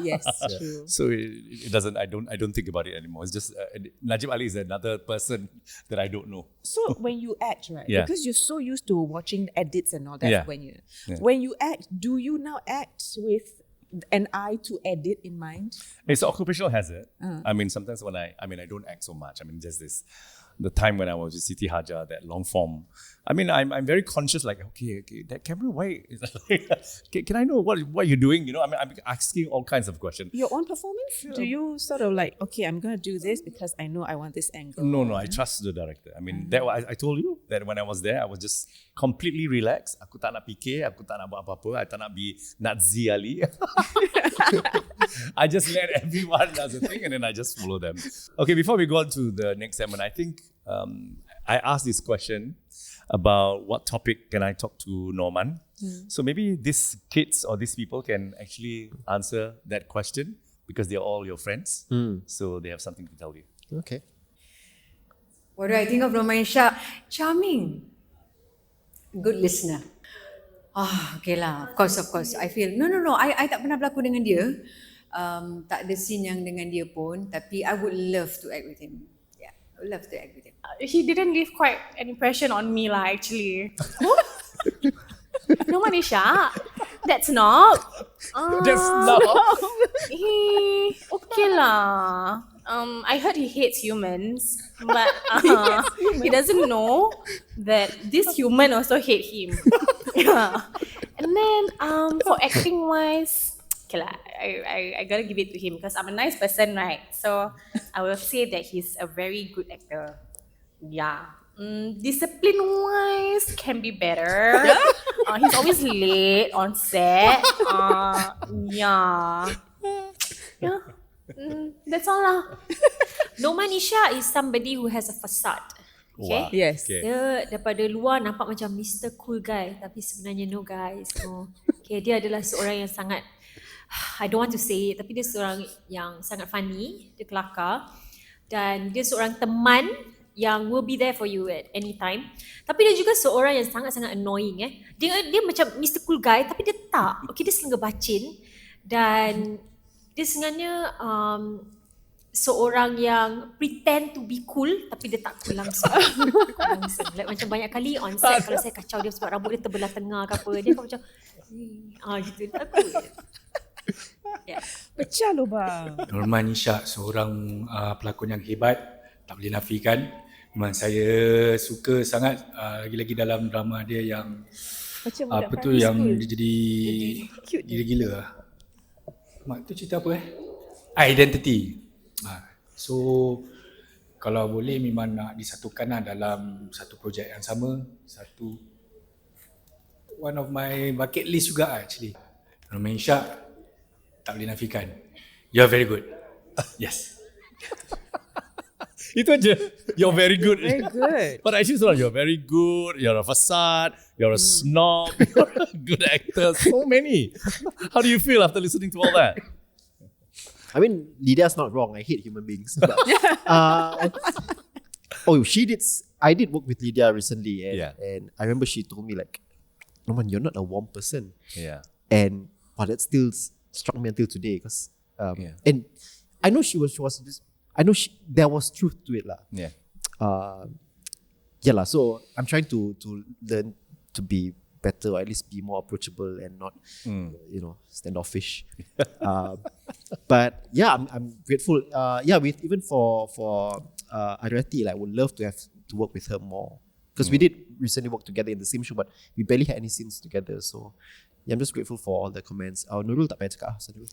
yes, true.
So it doesn't. I don't think about it anymore. It's just Najib Ali is another person that I don't know.
So when you act, right?
Yeah.
Because you're so used to watching edits and all that.
Yeah.
When you act, do you now act with an eye to edit in mind?
It's occupational hazard. I mean, sometimes when I don't act so much. I mean, just the time when I was with Siti Haja, that long form. I mean, I'm very conscious, like, okay, that camera, why? Can I know what you're doing? I mean, I'm asking all kinds of questions.
Your own performance? Do you sort of like, okay, I'm going to do this because I know I want this angle?
No, I trust the director. I mean, I told you that when I was there, I was just completely relaxed. Aku tak nak fikir, aku tak nak buat apa-apa, I tak nak be Nazi Ali. I just let everyone does the thing and then I just follow them. Okay, before we go on to the next segment, I think I asked this question about what topic can I talk to Norman. So maybe these kids or these people can actually answer that question because they're all your friends. So they have something to tell you.
Okay.
What do I think of Norman Ishak? Charming. Good listener. Okay lah. Of course. I feel, no. I tak pernah berlakon dengan dia. Tak ada scene yang dengan dia pun. Tapi I would love to act with him. Yeah, I would love to act with him.
He didn't leave quite an impression on me lah, actually. No, Manisha. That's not.
That's not.
Okay lah. I heard he hates humans, but he doesn't know that this human also hate him. Yeah. And then for acting wise, okay lah, I gotta give it to him because I'm a nice person, right? So I will say that he's a very good actor. Yeah. Discipline wise can be better. He's always late on set. Yeah. That's all lah.
Norman Ishak is somebody who has a facade. Okay?
Wow.
Yes.
Okay.
Dia daripada luar nampak macam Mr. Cool guy, tapi sebenarnya no guys. No. Okay, dia adalah seorang yang sangat, I don't want to say it, tapi dia seorang yang sangat funny, dia kelakar dan dia seorang teman
yang will be there for you at any time. Tapi dia juga seorang yang sangat-sangat annoying Dia macam Mr. Cool Guy tapi dia tak. Okay, dia selenge bacin dan dia sebenarnya seorang yang pretend to be cool tapi dia tak cool langsung. Like, macam banyak kali on set kalau saya kacau dia sebab rambut dia terbelah tengah ke apa, dia akan macam gitu, dia tak cool.
Pecah lubang.
Norman Ishak seorang pelakon yang hebat, tak boleh nafikan. Memang saya suka sangat lagi-lagi dalam drama dia yang
Macam
apa tu yang dia jadi gila-gila. Mak tu cerita apa Identiti. So kalau boleh memang nak disatukan dalam satu projek yang sama. One of my bucket list juga actually. Norman Ishak, tak boleh nafikan. You are very good. Yes.
Itu aja. You're very good.
Very good.
But actually, you're very good. You're a facade. You're a snob. You're a good actor. So many. How do you feel after listening to all that?
I mean, Lydia's not wrong. I hate human beings. But, she did. I did work with Lydia recently, and I remember she told me like, "Norman, you're not a warm person."
Yeah.
And that still struck me until today because, and I know she was just. I know there was truth to it lah.
Yeah.
lah. So I'm trying to learn to be better, or at least be more approachable and not, standoffish. But yeah, I'm grateful. Even for Identiti, I would love to have to work with her more because we did recently work together in the same show, but we barely had any scenes together. So yeah, I'm just grateful for all the comments. Nurul tak payah cakap Nurul.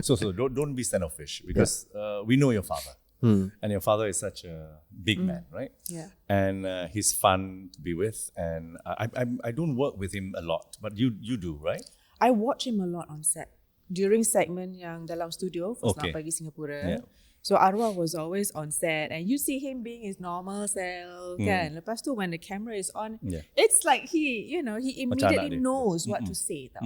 So don't be standoffish because we know your father. And your father is such a big man, right?
Yeah.
And he's fun to be with. And I don't work with him a lot, but you do, right?
I watch him a lot on set. During segment yang dalam studio, First Nak Pergi Singapura.
Yeah.
So Arwah was always on set and you see him being his normal self kan. Lepas tu when the camera is on, it's like he immediately knows what to say tau.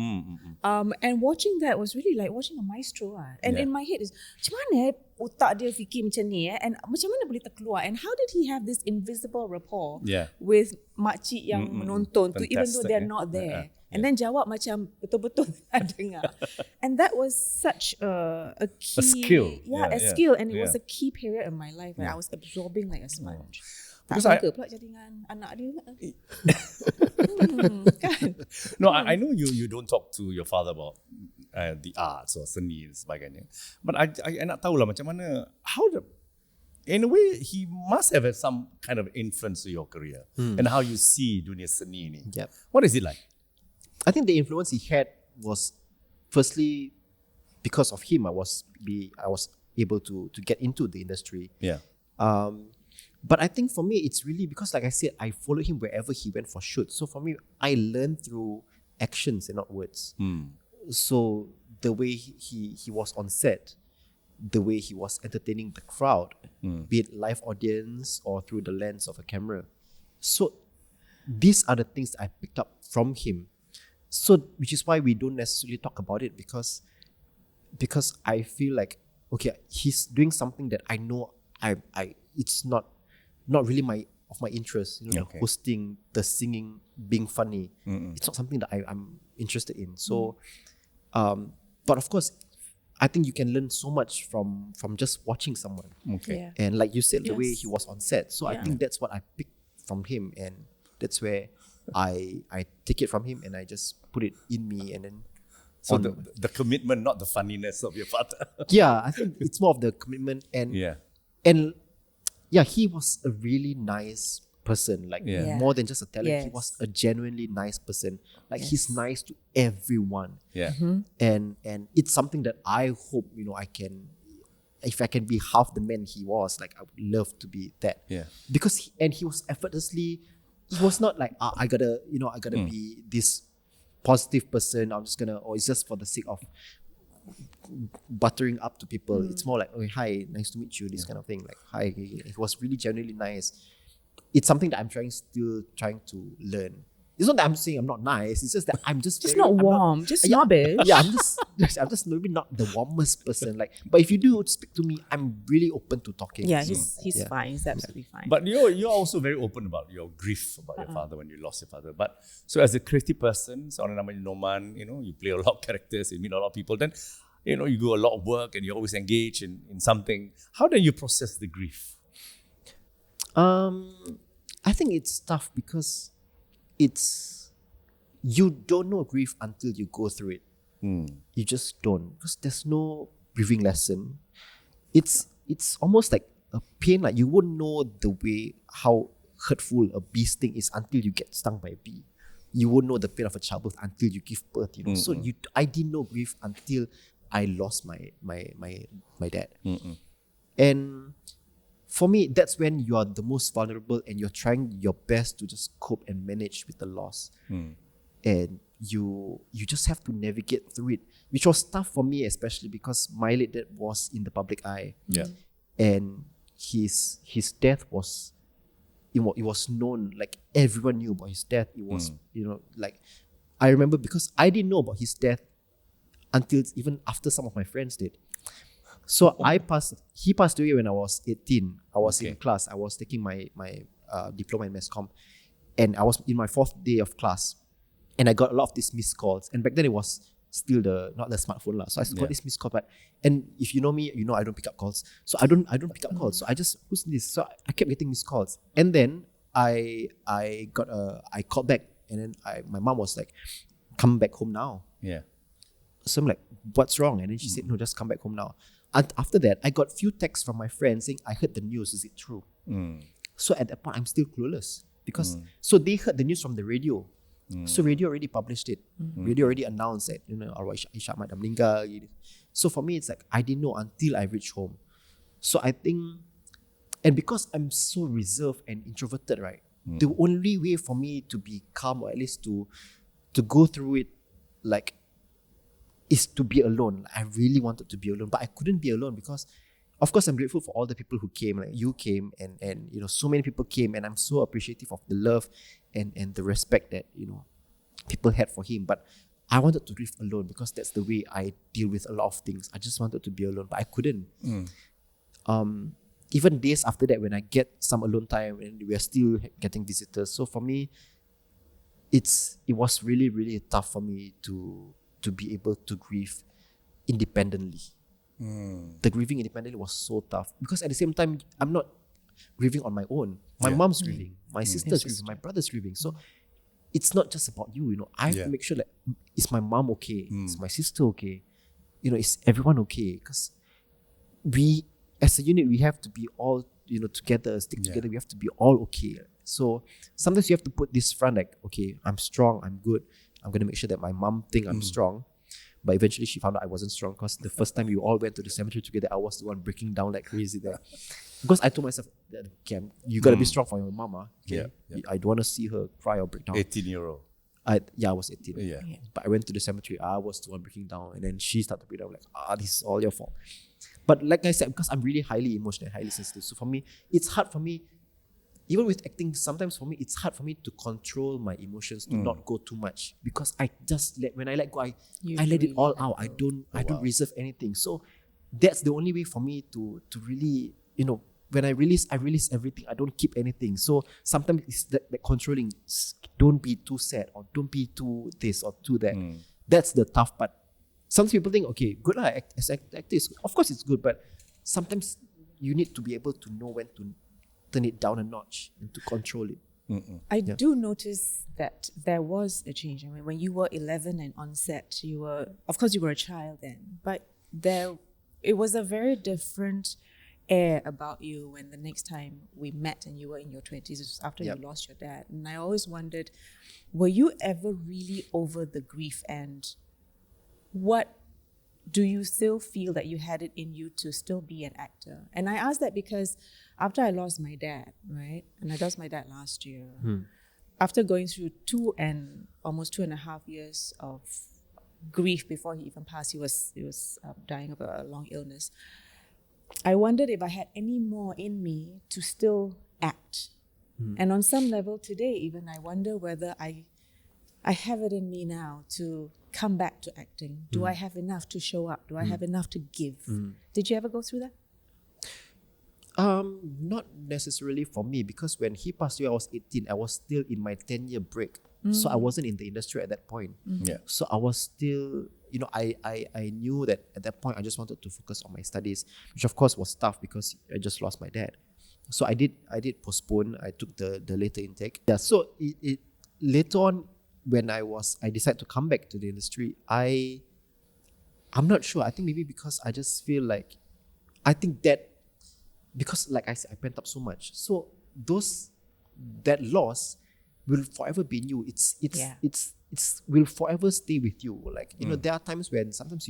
And watching that was really like watching a maestro And in my head is, macam mana otak dia fikir macam ni and macam mana boleh terkeluar, and how did he have this invisible rapport with makcik yang menonton tu even though they're not there. And then jawab macam betul-betul dengar. And that was such a key...
A skill.
A skill. And it was a key period of my life where I was absorbing like a sponge. Tak sangka pula jadi dengan anak dia.
No, I know you don't talk to your father about the arts or seni dan sebagainya. But I nak tahu lah macam mana, in a way, he must have had some kind of influence to your career and how you see dunia seni ni.
Yep.
What is it like?
I think the influence he had was, firstly, because of him, I was able to get into the industry.
Yeah.
But I think for me, it's really because, like I said, I followed him wherever he went for shoots. So for me, I learned through actions and not words. So the way he was on set, the way he was entertaining the crowd, be it live audience or through the lens of a camera. So these are the things I picked up from him. So, which is why we don't necessarily talk about it because I feel like, okay, he's doing something that I know it's not really my interest. The hosting, the singing, being funny. It's not something that I'm interested in. So, but of course, I think you can learn so much from just watching someone.
Okay.
Yeah.
And like you said, the way he was on set. So I think that's what I picked from him, and that's where I take it from him and I just put it in me, and then
so the commitment, not the funniness of your father.
Yeah, I think it's more of the commitment and he was a really nice person. Like more than just a talent, he was a genuinely nice person. Like he's nice to everyone.
Yeah.
And it's something that I hope I can. If I can be half the man he was, like I would love to be that.
Yeah.
Because he was effortlessly. He was not like I gotta be this positive person. I'm just gonna, or it's just for the sake of buttering up to people. It's more like, oh hi, nice to meet you, this kind of thing. Like hi, it was really genuinely nice. It's something that I'm still trying to learn. It's not that I'm saying I'm not nice. It's just that I'm just
Just
very,
not
I'm
warm, just snobbish.
Yeah, I'm just maybe not the warmest person. Like, but if you do speak to me, I'm really open to talking.
Yeah,
So,
he's fine. He's absolutely fine.
But you're also very open about your grief about your father when you lost your father. But so as a creative person, seorang namanya Noman, you play a lot of characters, you meet a lot of people, then you do a lot of work and you always engage in something. How do you process the grief?
I think it's tough because you don't know grief until you go through it. You just don't, because there's no grieving lesson. It's almost like a pain. Like you won't know the way how hurtful a bee sting is until you get stung by a bee. You won't know the pain of a childbirth until you give birth. So I didn't know grief until I lost my dad. And for me, that's when you are the most vulnerable and you're trying your best to just cope and manage with the loss. And you just have to navigate through it, which was tough for me, especially because my late dad was in the public eye.
Yeah.
And his death was, it was known, like everyone knew about his death. It was, like, I remember because I didn't know about his death until even after some of my friends did. So he passed away when I was 18. I was in class. I was taking my diploma in mass comm, and I was in my 4th day of class, and I got a lot of these missed calls. And back then it was still not the smartphone lah. So I got this missed call, and if you know me, I don't pick up calls. So I don't pick up calls. So I just, who's this? So I kept getting missed calls, and then I called back, and then my mom was like, "Come back home now."
Yeah.
So I'm like, "What's wrong?" And then she said, "No, just come back home now." And after that, I got few texts from my friends saying, "I heard the news. Is it true?" So at that point, I'm still clueless because so they heard the news from the radio. So radio already published it. Radio already announced that arwah Ishak dah meninggal. So for me, it's like I didn't know until I reached home. So I think, and because I'm so reserved and introverted, right? The only way for me to be calm, or at least to go through it, like, is to be alone. I really wanted to be alone, but I couldn't be alone because, of course, I'm grateful for all the people who came. Like you came, and so many people came, and I'm so appreciative of the love and the respect that people had for him. But I wanted to grieve alone because that's the way I deal with a lot of things. I just wanted to be alone, but I couldn't. Even days after that, when I get some alone time, and we are still getting visitors. So for me, it was really, really tough for me to be able to grieve independently. The grieving independently was so tough because at the same time, I'm not grieving on my own. My mom's grieving, my sister's grieving, my brother's grieving. So it's not just about you. I have to make sure that is my mom okay? Is my sister okay? Is everyone okay? Because we, as a unit, we have to be all together, stick together. We have to be all okay. So sometimes you have to put this front, like, okay, I'm strong, I'm good. I'm going to make sure that my mom think I'm strong. But eventually she found out I wasn't strong because the first time we all went to the cemetery together, I was the one breaking down like crazy there. Because I told myself, okay, you got to be strong for your mama. Okay? I don't want to see her cry or break down.
18-year-old.
I was 18.
Yeah.
But I went to the cemetery, I was the one breaking down. And then she started to break down, like, this is all your fault. But like I said, because I'm really highly emotional, highly sensitive. So for me, it's hard for me, even with acting, sometimes for me, it's hard for me to control my emotions, to not go too much. Because I just when I let go, I let it all out. I don't reserve anything. So that's the only way for me to really, when I release everything. I don't keep anything. So sometimes it's that controlling. Don't be too sad, or don't be too this or too that. That's the tough part. Some people think, okay, good lah, as actors. Of course it's good, but sometimes you need to be able to know when to turn it down a notch and to control it.
I do notice that there was a change. I mean, when you were 11 and on set, of course you were a child then, but it was a very different air about you when the next time we met and you were in your 20s. It was after you lost your dad. And I always wondered, were you ever really over the grief, and what do you still feel that you had it in you to still be an actor? And I ask that because after I lost my dad, right? And I lost my dad last year. After going through almost 2.5 years of grief before he even passed, he was dying of a long illness. I wondered if I had any more in me to still act. And on some level today, even I wonder whether I I have it in me now to come back to acting. Do I have enough to show up? Do I have enough to give? Did you ever go through that?
Not necessarily for me, because when he passed away, I was 18. I was still in my 10-year break. So I wasn't in the industry at that point.
Yeah.
So I was still, I knew that at that point I just wanted to focus on my studies, which of course was tough because I just lost my dad. So I did postpone. I took the later intake. Yeah. So it later on when I decided to come back to the industry, I'm not sure. I think maybe because I just feel like, I think that because like I said, I pent up so much. So that loss will forever be in you. It's will forever stay with you. Like, there are times when sometimes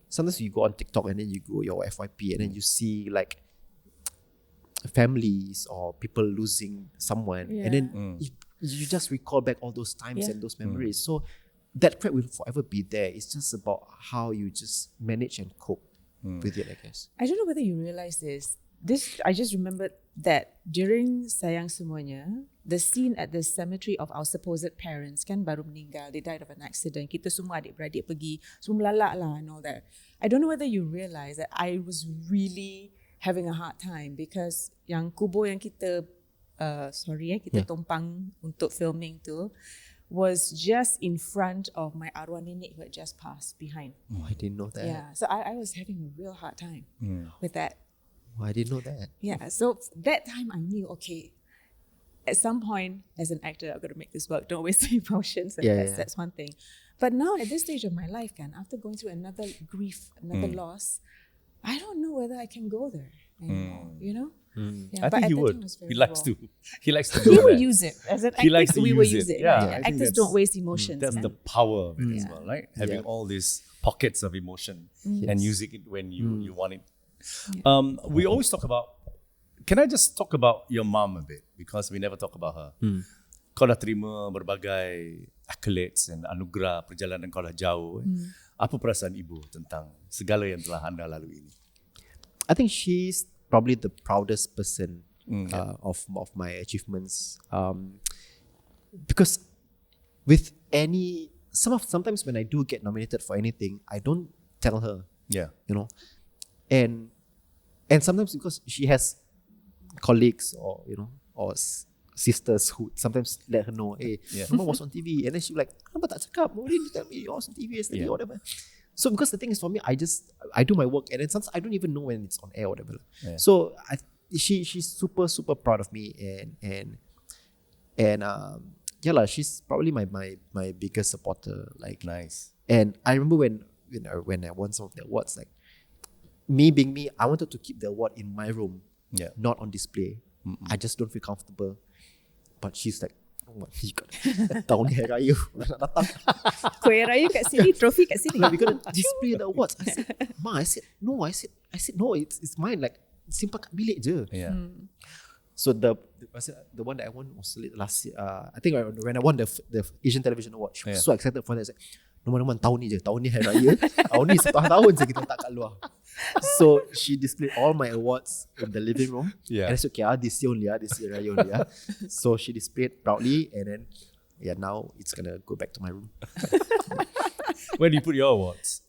sometimes you go on TikTok and then you go your FYP and then you see like families or people losing someone, and then you just recall back all those times and those memories. So that crack will forever be there. It's just about how you just manage and cope with it, I guess.
I don't know whether you realize this. I just remembered that during Sayang Semuanya, the scene at the cemetery of our supposed parents kan baru meninggal. They died of an accident. Kita semua adik-beradik pergi, semua melalak lah and all that. I don't know whether you realize that I was really having a hard time because yang kubur yang kita kita tumpang untuk filming tu was just in front of my arwah nenek who had just passed behind.
Oh, I didn't know that.
Yeah, so I was having a real hard time with that.
Oh, I didn't know that.
Yeah, so that time I knew, okay, at some point as an actor, I've got to make this work. Don't waste the emotions. And that's one thing. But now at this stage of my life, after going through another grief, another loss, I don't know whether I can go there anymore, Yeah,
I think he would. He likes to. He likes to.
He will use it as an actor. We will use it.
Yeah,
actors don't waste emotions.
That's the power of it as well, right? Having all these pockets of emotion and using it when you want it. We always talk about. Can I just talk about your mom a bit, because we never talk about her. Kau dah terima berbagai accolades dan anugerah, perjalanan kau dah jauh. Apa perasaan ibu tentang segala yang telah anda lalui ini?
I think she's probably the proudest person of my achievements, because with sometimes when I do get nominated for anything, I don't tell her. And sometimes because she has colleagues or sisters who sometimes let her know, hey, Mama was on TV, and then she like, kenapa tak cakap? Why didn't you tell me you was on TV yesterday or whatever? So because the thing is, for me, I do my work, and then sometimes I don't even know when it's on air or whatever. So she's super proud of me, and she's probably my biggest supporter. Like,
nice.
And I remember when I won some of the awards, like me being me, I wanted to keep the award in my room, not on display. I just don't feel comfortable. But she's like, what, you got tahun ni hari raya nak datang.
Kuih raya kat sini, trophy kat sini.
Like, we're gonna display the awards. I said, Ma, I said no, it's mine. Like, simpan kat bilik je. So the one that I won was last year. I think when I won the Asian Television Award, she was so excited for that. I said, Numan, tahun ni je. Tahun ni hari raya. Tahun ni setengah tahun je kita letak kat luar. So she displayed all my awards in the living room. And I said, okay, this year only, this year raya only. So she displayed proudly, and then now it's gonna go back to my room.
Where do you put your awards?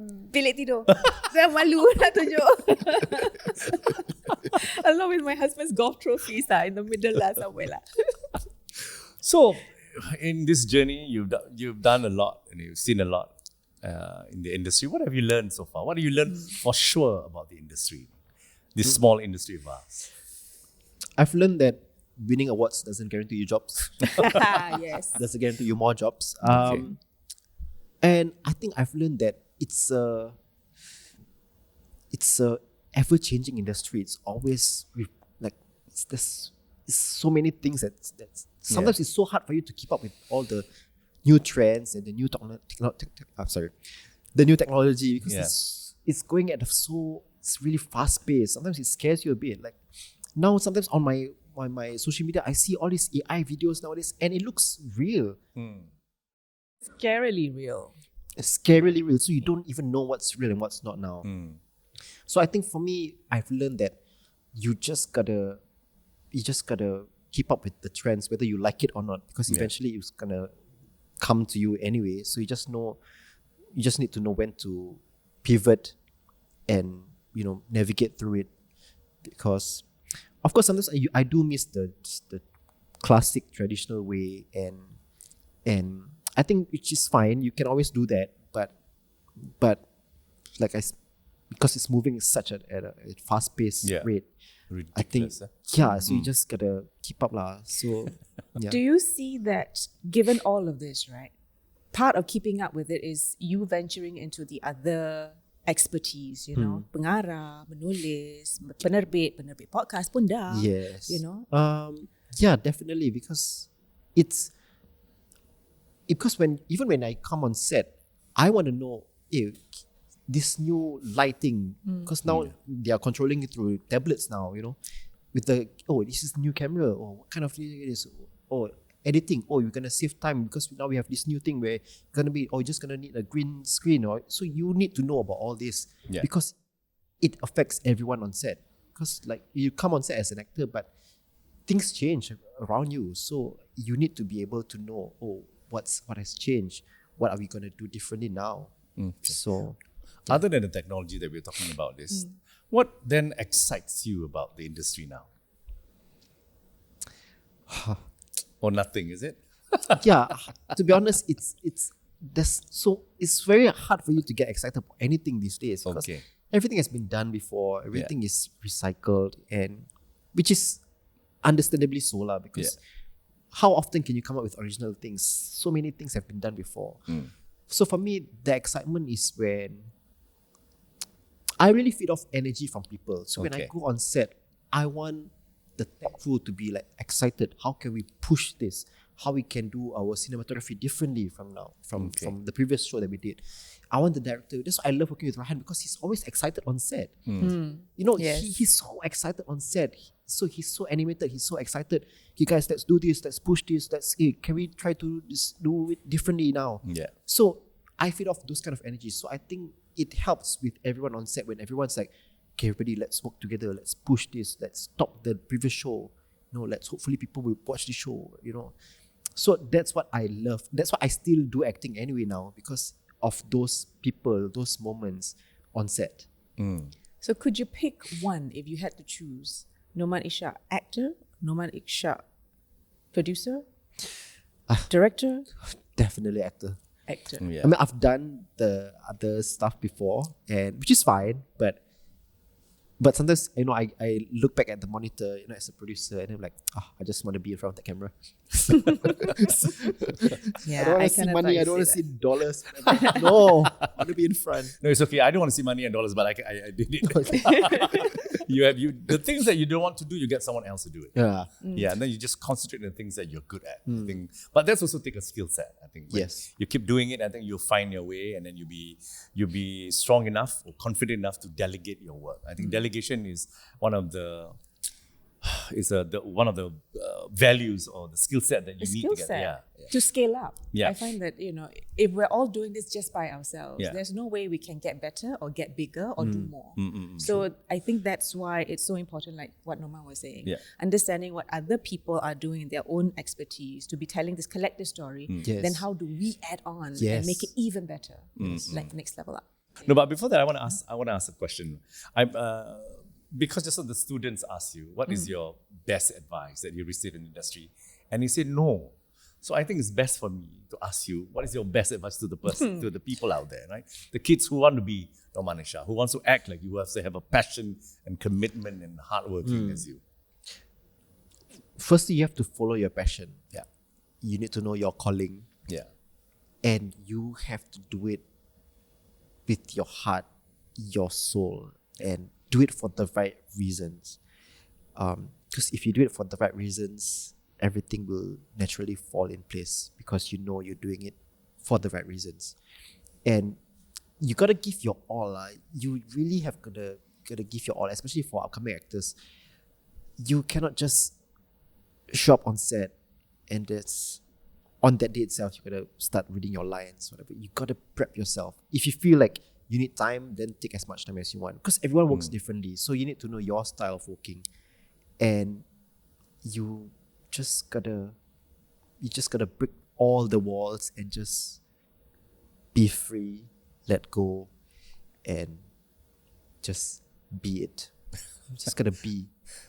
Bilik tidur. Saya malu nak tunjuk. Along with my husband's golf trophies in the middle lah somewhere lah.
So, in this journey, you've done a lot and you've seen a lot in the industry. What have you learned so far? What have you learned for sure about the industry, this small industry of ours?
I've learned that winning awards doesn't guarantee you jobs.
Yes.
Doesn't guarantee you more jobs. And I think I've learned that it's a ever-changing industry. It's always there's so many things that sometimes it's so hard for you to keep up with all the new trends and the new the new technology, because it's going at it's really fast paced. Sometimes it scares you a bit. Like now, sometimes on my social media, I see all these AI videos nowadays, and it looks real.
Scarily real.
Scarily real. So you don't even know what's real and what's not now. So I think for me, I've learned that you just gotta keep up with the trends, whether you like it or not, because eventually it's gonna come to you anyway. So you just need to know when to pivot and navigate through it. Because of course sometimes I do miss the classic traditional way, and I think which is fine. You can always do that, but like because it's moving such at a fast paced rate.
Ridiculous.
I think so you just gotta keep up lah. So
Do you see that given all of this, right? Part of keeping up with it is you venturing into the other expertise, pengarah, menulis, penerbit podcast pun dah.
Yes. Definitely, because when I come on set, I want to know this new lighting, because now they are controlling it through tablets now, with this is new camera, or what kind of thing it is, or editing, you're gonna save time because now we have this new thing where you're just gonna need a green screen, so you need to know about all this because it affects everyone on set. Because like you come on set as an actor, but things change around you, so you need to be able to know what has changed, what are we gonna do differently now. So
other than the technology that we're talking about this, what then excites you about the industry now? Or nothing, is it?
To be honest, it's very hard for you to get excited about anything these days, because everything has been done before, everything is recycled, and which is understandably so lah, because how often can you come up with original things? So many things have been done before. So for me, the excitement is when I really feed off energy from people. So when I go on set, I want the tech crew to be like excited. How can we push this? How we can do our cinematography differently from now, from the previous show that we did. I want the director. That's why I love working with Rahan, because he's always excited on set. He's so excited on set. So he's so animated. He's so excited. Okay, guys, let's do this. Let's push this. Can we try to do it differently now? So I feed off those kind of energies. So I think it helps with everyone on set when everyone's like, okay, everybody, let's work together. Let's push this. Let's stop the previous show. Let's hopefully people will watch the show. So that's what I love. That's why I still do acting anyway now, because of those people, those moments on set.
So could you pick one if you had to choose? Noman Ishak, actor. Noman Ishak, producer. Director.
Definitely actor.
Yeah.
I mean, I've done the other stuff before, and which is fine, but sometimes I look back at the monitor, as a producer, and I'm like, I just want to be in front of the camera. I don't want to see money. I don't want to see dollars. No, I want to be in front.
No, it's okay. I don't want to see money and dollars, but I did it. The things that you don't want to do, you get someone else to do it. And then you just concentrate on the things that you're good at. I think, but that's also take a skill set. I think.
Yes.
You keep doing it, I think you'll find your way, and then you'll be strong enough or confident enough to delegate your work. I think delegation is one of the values or the skill set that you need to get.
To scale up. I find that, if we're all doing this just by ourselves, there's no way we can get better or get bigger or do more. So I think that's why it's so important, like what Noman was saying, understanding what other people are doing in their own expertise to be telling this collective story. Then how do we add on and make it even better, like next level up.
No, but before that, I want to ask a question. Because just so the students ask you, what is your best advice that you received in the industry? And you say no. So I think it's best for me to ask you, what is your best advice to the person, to the people out there, right? The kids who want to be Noman Ishak, who wants to act like you, have to have a passion and commitment and hardworking as you.
Firstly, you have to follow your passion. You need to know your calling. And you have to do it with your heart, your soul, and do it for the right reasons. Because if you do it for the right reasons, everything will naturally fall in place, because you're doing it for the right reasons. And you gotta give your all. You really have gotta give your all, especially for upcoming actors. You cannot just show up on set and on that day itself, you gotta start reading your lines, whatever. You gotta prep yourself. If you feel like you need time, then take as much time as you want, because everyone works differently. So you need to know your style of working, and you just gotta break all the walls and just be free, let go, and just be it. Just gotta be.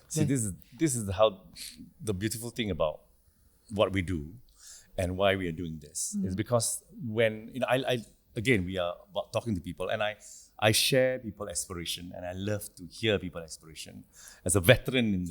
See, this is how the beautiful thing about what we do and why we are doing this is because when I again we are about talking to people, and I share people aspiration, and I love to hear people aspiration as a veteran in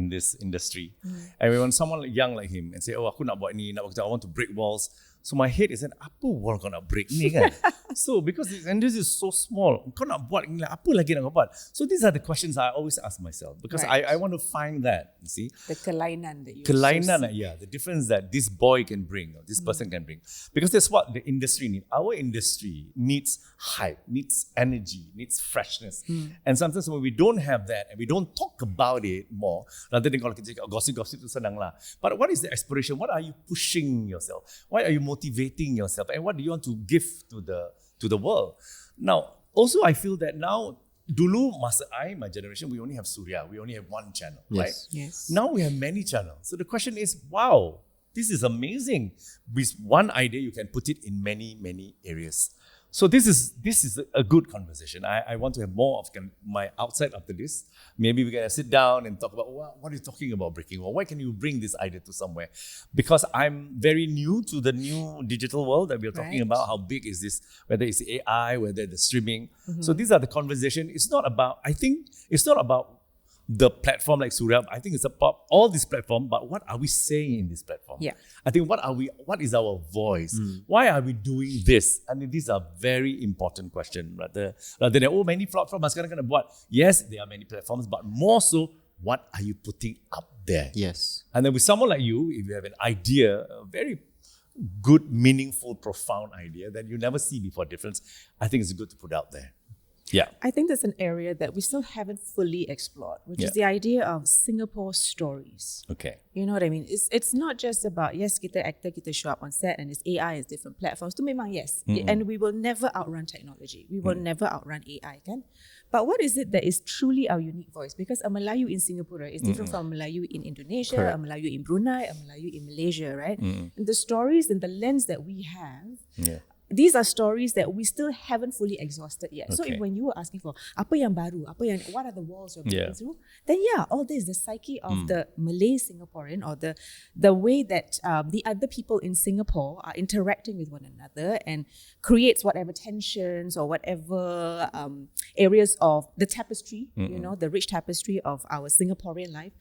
this industry. And when someone young like him and say, oh, aku nak buat ni, nak buat I want to break walls. So my head is that apa wall kau nak break ni kan? So because this industry is so small, kau nak buat ni apa lagi nak kau buat? So these are the questions I always ask myself because I want to find that, you see.
The kelainan that you
Kelainan, the difference that this boy can bring or this person can bring. Because that's what the industry needs. Our industry needs hype, needs energy, needs freshness. And sometimes when we don't have that and we don't talk about it more, rather than kalau kita cakap gossip tu senang lah. But what is the aspiration? What are you pushing yourself? Why are you motivating yourself, and what do you want to give to the world? Now, also I feel that now, dulu masa my generation, we only have Surya, we only have one channel, right?
Yes.
Now we have many channels. So the question is, wow, this is amazing. With one idea, you can put it in many areas. So this is a good conversation. I want to have more of my outside after this. Maybe we can sit down and talk about what are you talking about breaking wall? Why can you bring this idea to somewhere? Because I'm very new to the new digital world that we're talking about. How big is this? Whether it's AI, whether the streaming. So these are the conversation. It's not about the platform like Surya. I think it's about all this platform, but what are we saying in this platform?
Yeah.
I think what is our voice? Why are we doing this? I mean, these are very important questions. Rather than many platforms sekarang kena buat. Yes, there are many platforms, but more so, what are you putting up there?
Yes.
And then with someone like you, if you have an idea, a very good, meaningful, profound idea that you never see before difference, I think it's good to put out there. Yeah.
I think there's an area that we still haven't fully explored, which is the idea of Singapore stories.
Okay.
You know what I mean? It's not just about, yes, kita actor, kita show up on set and it's AI, it's different platforms. Tu memang yes. And we will never outrun technology. We will never outrun AI, kan? But what is it that is truly our unique voice? Because a Melayu in Singapore is different from a Melayu in Indonesia, a Melayu in Brunei, a Melayu in Malaysia, right? And the stories and the lens that we have, these are stories that we still haven't fully exhausted yet. So if when you were asking for what are the walls you're breaking through, then all this, the psyche of the Malay Singaporean, or the way that the other people in Singapore are interacting with one another and creates whatever tensions or whatever areas of the tapestry, you know, the rich tapestry of our Singaporean life.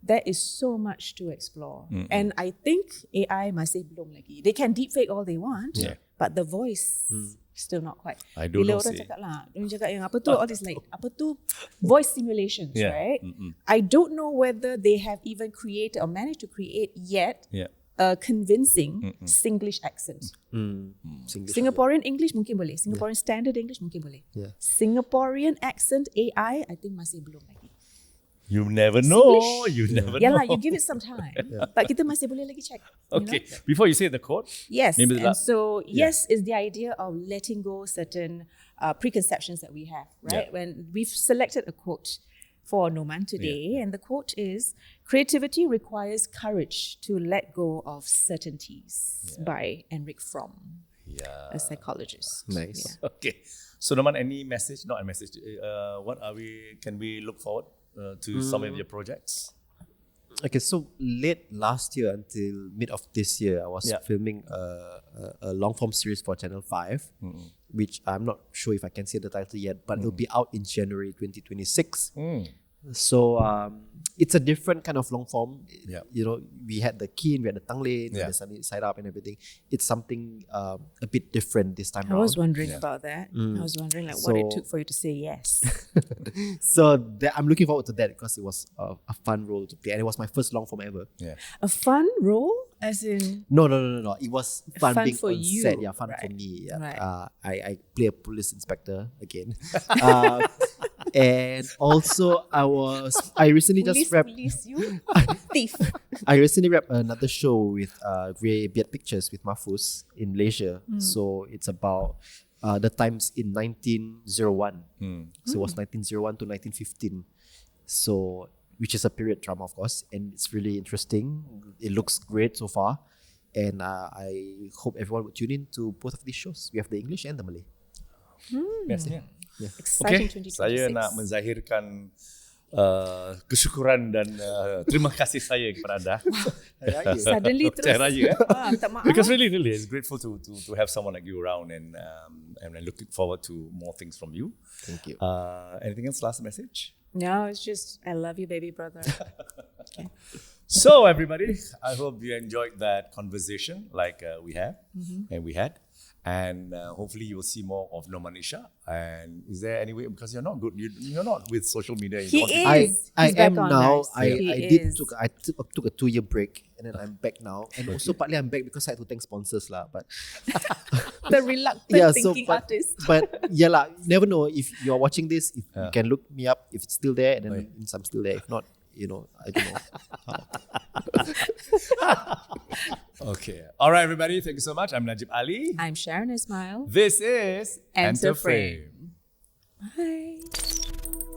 There is so much to explore. And I think AI masih belum lagi. They can deepfake all they want, but the voice still not quite.
I don't know.
Orang cakap yang apa tu, all this like, apa tu, voice simulations, right? I don't know whether they have even created or managed to create yet a convincing Singlish accent. Singaporean English mungkin boleh. Singaporean Standard English mungkin boleh. Singaporean accent AI, I think masih belum lagi.
You never know. You never know.
Yeah, you give it some time. But kita masih boleh lagi check.
Okay.
You know?
Before you say the quote.
Yes. And so yes is the idea of letting go certain preconceptions that we have, right? When we've selected a quote for Noman today, and the quote is, "Creativity requires courage to let go of certainties," by Erich Fromm, a psychologist.
Nice.
Okay. So Noman, any message? Not a message. Can we look forward to some of your projects?
Okay, so late last year until mid of this year, I was filming a long form series for Channel 5, which I'm not sure if I can say the title yet, but it'll be out in January 2026. So it's a different kind of long form. You know, we had the Keen, we had the Tanglin, we had the Sunny Side Up and everything. It's something a bit different this time around.
I was wondering about that. I was wondering what it took for you to say yes.
So I'm looking forward to that because it was a fun role to play, and it was my first long form ever.
A fun role? As in?
No. It was fun being
for
on
you.
set. Yeah, fun for me. I play a police inspector again. And also I recently just wrapped
you thief.
I recently wrapped another show with Grey Beard Pictures with Mahfuz in Malaysia. So it's about the times in 1901. So it was 1901 to 1915. So which is a period drama, of course, and it's really interesting. It looks great so far, and I hope everyone would tune in to both of these shows. We have the English and the Malay.
Yes,
Exciting
Okay,
2026.
saya nak menzahirkan kesyukuran dan terima kasih saya kepada anda.
Suddenly terus.
Hari Raya,
Minta maaf.
Because really, it's grateful to have someone like you around, and I'm looking forward to more things from you.
Thank you.
Anything else? Last message?
No, it's just, I love you, baby brother.
So everybody, I hope you enjoyed that conversation like we have and we had. And hopefully you will see more of Nomanisha. And is there any way, because you're not good, you're not with social media.
He
you don't-
is.
I
He's back
am
on
now.
us.
I
He is.
took a 2-year break, and then I'm back now. And also partly I'm back because I had to thank sponsors lah. But
The reluctant thinking
but,
artist.
but yeah lah, you never know if you're watching this. If you can look me up if it's still there, and then it means I'm still there. If not, I don't know.
Okay. All right, everybody. Thank you so much. I'm Najib Ali.
I'm Sharon Ismail.
This is
Enter
Frame.
Bye.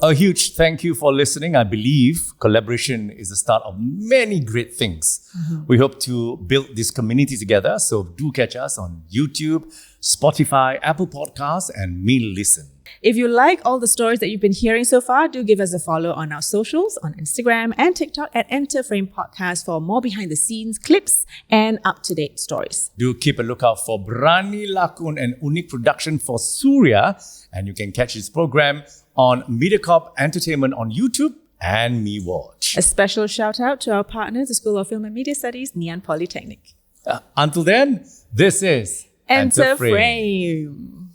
A huge thank you for listening. I believe collaboration is the start of many great things. We hope to build this community together. So do catch us on YouTube, Spotify, Apple Podcasts, and Me Listen.
If you like all the stories that you've been hearing so far, do give us a follow on our socials on Instagram and TikTok at Enter Frame Podcast for more behind the scenes clips and up-to-date stories.
Do keep a lookout for Berani Lakon and Unik Production for Surya. And you can catch this program on MediaCorp Entertainment on YouTube and Me Watch.
A special shout out to our partners, the School of Film and Media Studies, Ngee Polytechnic.
Until then, this is
Enter Frame.